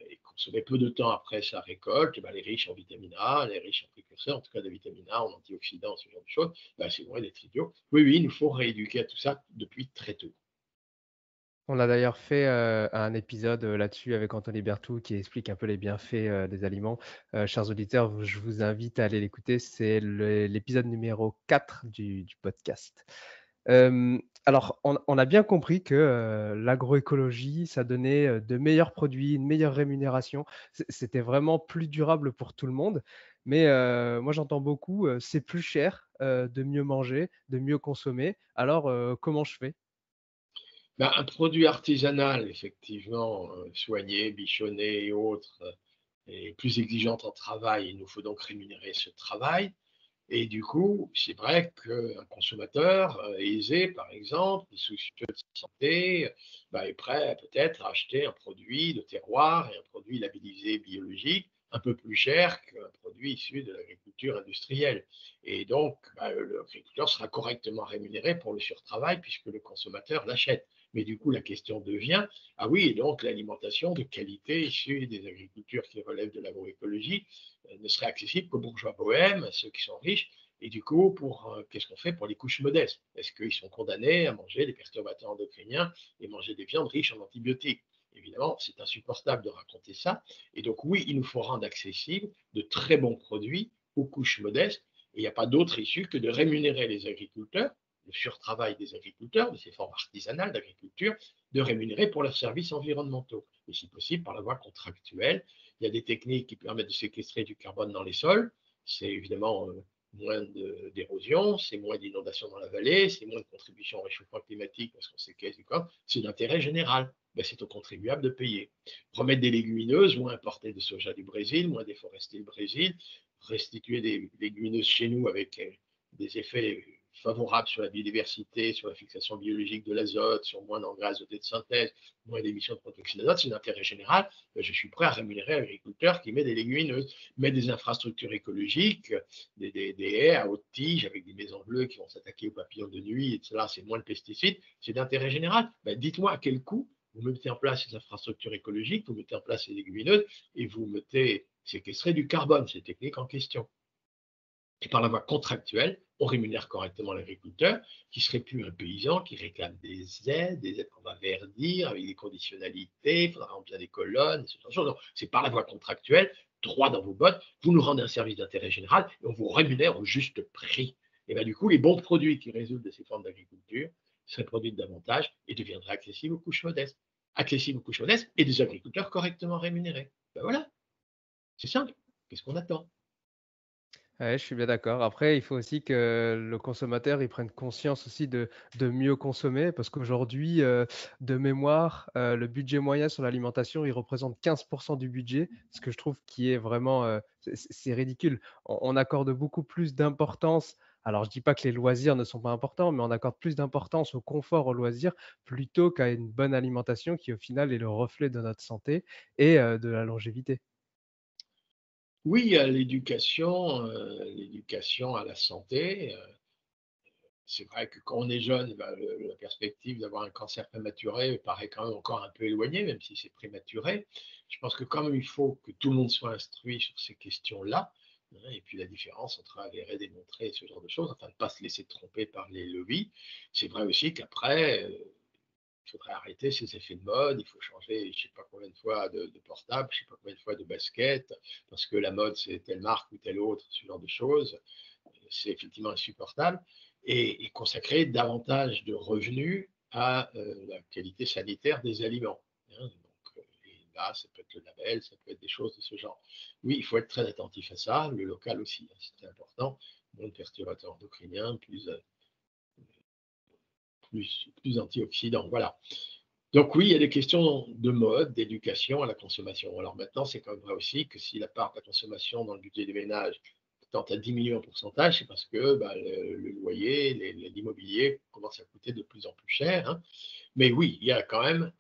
est consommée peu de temps après sa récolte, ben, elle est riche en vitamine A, elle est riche en précurseurs, en tout cas de vitamine A, en antioxydants, ce genre de choses. Ben, c'est loin d'être idiot. Oui, oui, il nous faut rééduquer à tout ça depuis très tôt. On a d'ailleurs fait, un épisode, là-dessus avec Anthony Berthoud qui explique un peu les bienfaits, des aliments. Chers auditeurs, je vous invite à aller l'écouter, c'est l'épisode numéro 4 du podcast. Alors on a bien compris que, l'agroécologie, ça donnait, de meilleurs produits, une meilleure rémunération. C'était vraiment plus durable pour tout le monde. Mais, moi j'entends beaucoup, «C'est plus cher, de mieux manger, de mieux consommer, alors, comment je fais?» Ben, un produit artisanal, effectivement, soigné, bichonné et autres, est plus exigeant en travail. Il nous faut donc rémunérer ce travail. Et du coup, c'est vrai qu'un consommateur aisé, par exemple, soucieux de sa santé, bah, est prêt peut-être à acheter un produit de terroir et un produit labellisé biologique un peu plus cher qu'un produit issu de l'agriculture industrielle. Et donc, bah, l'agriculteur sera correctement rémunéré pour le surtravail puisque le consommateur l'achète. Mais du coup, la question devient, ah oui, et donc l'alimentation de qualité issue des agricultures qui relèvent de l'agroécologie ne serait accessible qu'aux bourgeois bohèmes, à ceux qui sont riches. Et du coup, qu'est-ce qu'on fait pour les couches modestes? Est-ce qu'ils sont condamnés à manger des perturbateurs endocriniens et manger des viandes riches en antibiotiques? Évidemment, c'est insupportable de raconter ça. Et donc, oui, il nous faut rendre accessibles de très bons produits aux couches modestes. Et il n'y a pas d'autre issue que de rémunérer les agriculteurs, le surtravail des agriculteurs, de ces formes artisanales d'agriculture, de rémunérer pour leurs services environnementaux. Et si possible, par la voie contractuelle. Il y a des techniques qui permettent de séquestrer du carbone dans les sols. C'est évidemment moins d'érosion, c'est moins d'inondations dans la vallée, c'est moins de contribution au réchauffement climatique parce qu'on séquestre du carbone. C'est d'intérêt général. Ben, c'est aux contribuables de payer. Remettre des légumineuses, moins importer de soja du Brésil, moins déforester le Brésil, restituer des légumineuses chez nous avec des effets favorables sur la biodiversité, sur la fixation biologique de l'azote, sur moins d'engrais azotés de synthèse, moins d'émissions de protoxyde d'azote, c'est d'intérêt général. Je suis prêt à rémunérer un agriculteur qui met des légumineuses, met des infrastructures écologiques, des haies à haute tige avec des maisons bleues qui vont s'attaquer aux papillons de nuit, et cela, c'est moins de pesticides, c'est d'intérêt général. Ben, dites-moi à quel coût vous mettez en place ces infrastructures écologiques, vous mettez en place ces légumineuses et vous mettez séquestrer du carbone, ces techniques en question. Et par la voie contractuelle, on rémunère correctement l'agriculteur, qui serait plus un paysan qui réclame des aides qu'on va verdir avec des conditionnalités, il faudra remplir des colonnes, ce genre de choses. Non, c'est par la voie contractuelle, droit dans vos bottes, vous nous rendez un service d'intérêt général et on vous rémunère au juste prix. Et bien du coup, les bons produits qui résultent de ces formes d'agriculture seraient produits davantage et deviendraient accessibles aux couches modestes. Accessibles aux couches modestes et des agriculteurs correctement rémunérés. Ben voilà, c'est simple. Qu'est-ce qu'on attend? Ouais, je suis bien d'accord. Après, il faut aussi que le consommateur, il prenne conscience aussi de mieux consommer parce qu'aujourd'hui, de mémoire, le budget moyen sur l'alimentation, il représente 15 du budget, ce que je trouve qui est vraiment, c'est ridicule. On accorde beaucoup plus d'importance, alors je dis pas que les loisirs ne sont pas importants, mais on accorde plus d'importance au confort, aux loisirs, plutôt qu'à une bonne alimentation qui, au final, est le reflet de notre santé et de la longévité. Oui, à l'éducation à la santé. C'est vrai que quand on est jeune, bah, la perspective d'avoir un cancer prématuré paraît quand même encore un peu éloignée, même si c'est prématuré. Je pense que quand même, il faut que tout le monde soit instruit sur ces questions-là, hein, et puis la différence entre avérer, démontrer, ce genre de choses, enfin, ne pas se laisser tromper par les lobbies. C'est vrai aussi qu'après, il faudrait arrêter ces effets de mode, il faut changer, je ne sais pas combien de fois de portable, je ne sais pas combien de fois de basket, parce que la mode, c'est telle marque ou telle autre, ce genre de choses. C'est effectivement insupportable. et consacrer davantage de revenus à la qualité sanitaire des aliments, hein. Donc, et là, ça peut être le label, ça peut être des choses de ce genre. Oui, il faut être très attentif à ça, le local aussi, hein, c'est important. Moins de perturbateurs endocriniens, plus antioxydants. Voilà. Donc oui, il y a des questions de mode, d'éducation à la consommation. Alors maintenant, c'est quand même vrai aussi que si la part de la consommation dans le budget des ménages tend à diminuer en pourcentage, c'est parce que le loyer, l'immobilier commence à coûter de plus en plus cher, hein. Mais oui, il y a quand même,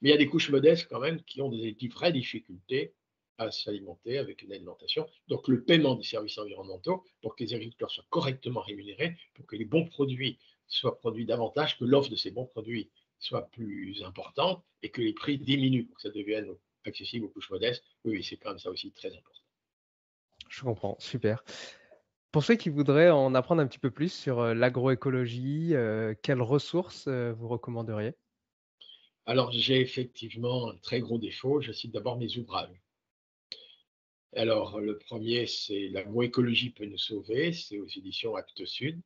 mais il y a des couches modestes quand même qui ont des vraies difficultés à s'alimenter avec une alimentation. Donc le paiement des services environnementaux pour que les agriculteurs soient correctement rémunérés, pour que les bons produits soient produits davantage, que l'offre de ces bons produits soit plus importante et que les prix diminuent pour que ça devienne accessible aux couches modestes. Oui, c'est quand même ça aussi très important. Je comprends, super. Pour ceux qui voudraient en apprendre un petit peu plus sur l'agroécologie, quelles ressources vous recommanderiez? Alors, j'ai effectivement un très gros défaut. Je cite d'abord mes ouvrages. Alors, le premier, c'est L'agroécologie peut nous sauver, c'est aux éditions Actes Sud.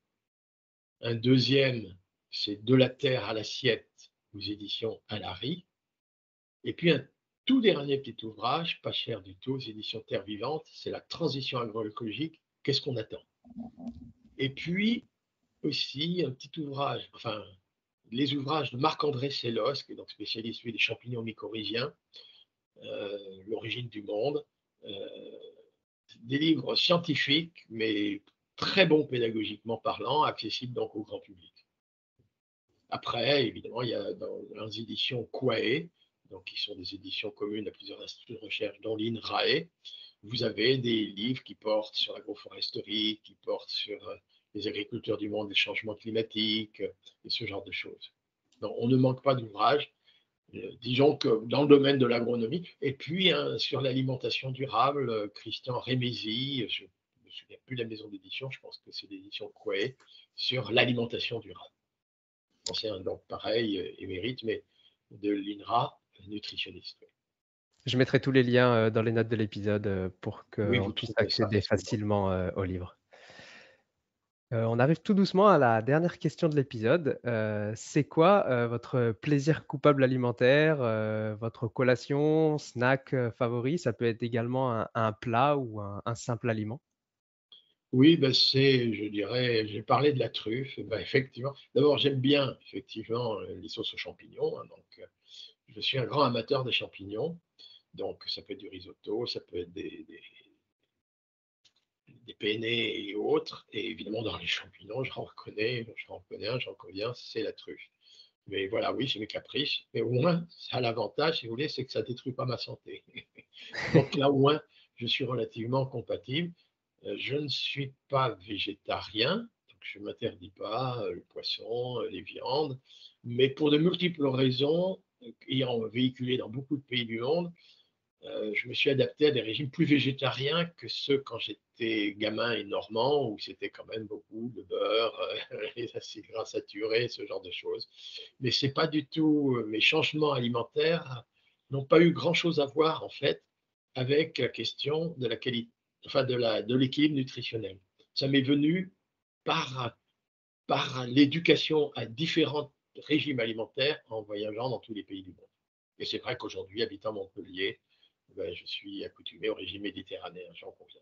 Un deuxième, c'est De la terre à l'assiette, aux éditions Alary. Et puis, un tout dernier petit ouvrage, pas cher du tout, aux éditions Terre Vivante, c'est La transition agroécologique, qu'est-ce qu'on attend? Et puis, aussi, un petit ouvrage, enfin, les ouvrages de Marc-André Sellos, qui est donc spécialiste lui, des champignons mycorhiziens, L'origine du monde, euh, des livres scientifiques, mais très bons pédagogiquement parlant, accessibles donc au grand public. Après, évidemment, il y a dans les éditions Quae, donc qui sont des éditions communes à plusieurs instituts de recherche, dont l'INRAE. Vous avez des livres qui portent sur l'agroforesterie, qui portent sur les agriculteurs du monde, les changements climatiques, et ce genre de choses. Donc, on ne manque pas d'ouvrages, disons que dans le domaine de l'agronomie. Et puis, sur l'alimentation durable, Christian Rémézy, je ne me souviens plus de la maison d'édition, je pense que c'est l'édition Quae, sur l'alimentation durable. Ancien, donc pareil, émérite, mais de l'INRA, nutritionniste. Je mettrai tous les liens dans les notes de l'épisode pour Oui, qu'on vous puisse trouverez ça accéder facilement. facilement au livre. On arrive tout doucement à la dernière question de l'épisode. C'est quoi votre plaisir coupable alimentaire, votre collation, snack favori? Ça peut être également un plat ou un simple aliment. Oui, ben je dirais, j'ai parlé de la truffe. Ben effectivement, d'abord, j'aime bien, effectivement, les sauces aux champignons, hein, donc, je suis un grand amateur des champignons. Donc, ça peut être du risotto, ça peut être des penne et autres. Et évidemment, dans les champignons, j'en reconnais un, j'en conviens, c'est la truffe. Mais voilà, oui, j'ai mes caprices. Mais au moins, ça a l'avantage, si vous voulez, c'est que ça ne détruit pas ma santé. Donc là, au moins, je suis relativement compatible. Je ne suis pas végétarien, donc je ne m'interdis pas le poisson, les viandes, mais pour de multiples raisons, ayant véhiculé dans beaucoup de pays du monde, je me suis adapté à des régimes plus végétariens que ceux quand j'étais gamin et normand, où c'était quand même beaucoup de beurre, les acides gras saturés, ce genre de choses. Mais c'est pas du tout, mes changements alimentaires n'ont pas eu grand-chose à voir en fait avec la question de la qualité, enfin de l'équilibre nutritionnel. Ça m'est venu par, par l'éducation à différents régimes alimentaires en voyageant dans tous les pays du monde. Et c'est vrai qu'aujourd'hui, habitant Montpellier, ben, je suis accoutumé au régime méditerranéen, j'en conviens.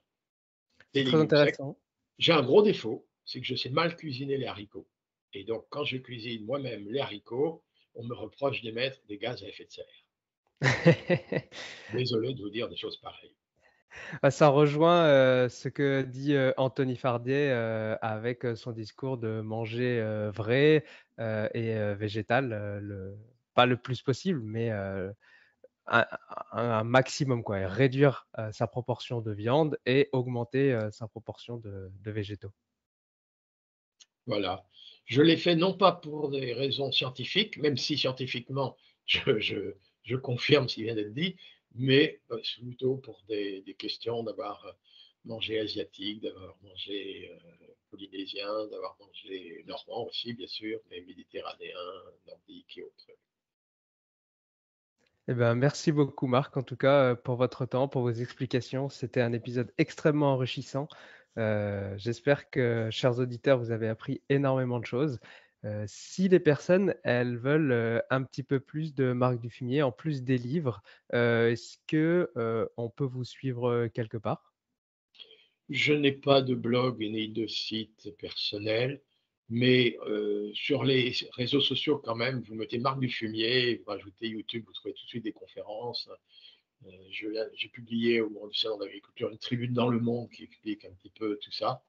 Des C'est très légumes secs. intéressant. J'ai un gros défaut, c'est que je sais mal cuisiner les haricots. Et donc, quand je cuisine moi-même les haricots, on me reproche d'émettre des gaz à effet de serre. Désolé de vous dire des choses pareilles. Ah, ça rejoint ce que dit Anthony Fardier avec son discours de manger vrai et végétal, pas le plus possible, mais un, un maximum, quoi, et réduire sa proportion de viande et augmenter sa proportion de végétaux. Voilà. Je l'ai fait non pas pour des raisons scientifiques, même si scientifiquement je confirme ce qui vient d'être dit, mais plutôt pour des questions d'avoir mangé asiatique, d'avoir mangé polynésien, d'avoir mangé normand aussi, bien sûr, mais méditerranéen, nordique et autres. Eh ben, merci beaucoup, Marc, en tout cas, pour votre temps, pour vos explications. C'était un épisode extrêmement enrichissant. J'espère que, chers auditeurs, vous avez appris énormément de choses. Si les personnes, elles veulent un petit peu plus de Marc Dufumier, en plus des livres, est-ce que on peut vous suivre quelque part? Je n'ai pas de blog ni de site personnel, mais sur les réseaux sociaux quand même, vous mettez Marc Dufumier, vous rajoutez YouTube, vous trouvez tout de suite des conférences. J'ai publié au moment du salon d'agriculture une tribune dans Le Monde qui explique un petit peu tout ça.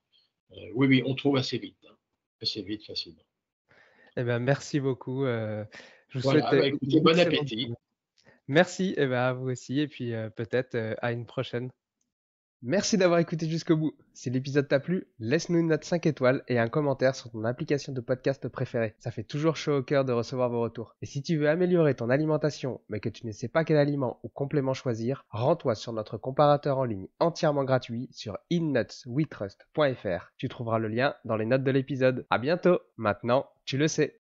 Oui, oui, on trouve assez vite, hein, assez vite, facilement. Eh ben, merci beaucoup. Je vous souhaite Voilà, bah, une écoutez, bon excellente appétit. journée. Merci, et ben, à vous aussi, et puis peut-être à une prochaine. Merci d'avoir écouté jusqu'au bout. Si l'épisode t'a plu, laisse-nous une note 5 étoiles et un commentaire sur ton application de podcast préférée. Ça fait toujours chaud au cœur de recevoir vos retours. Et si tu veux améliorer ton alimentation, mais que tu ne sais pas quel aliment ou complément choisir, rends-toi sur notre comparateur en ligne entièrement gratuit sur innutswetrust.fr. Tu trouveras le lien dans les notes de l'épisode. À bientôt. Maintenant, tu le sais.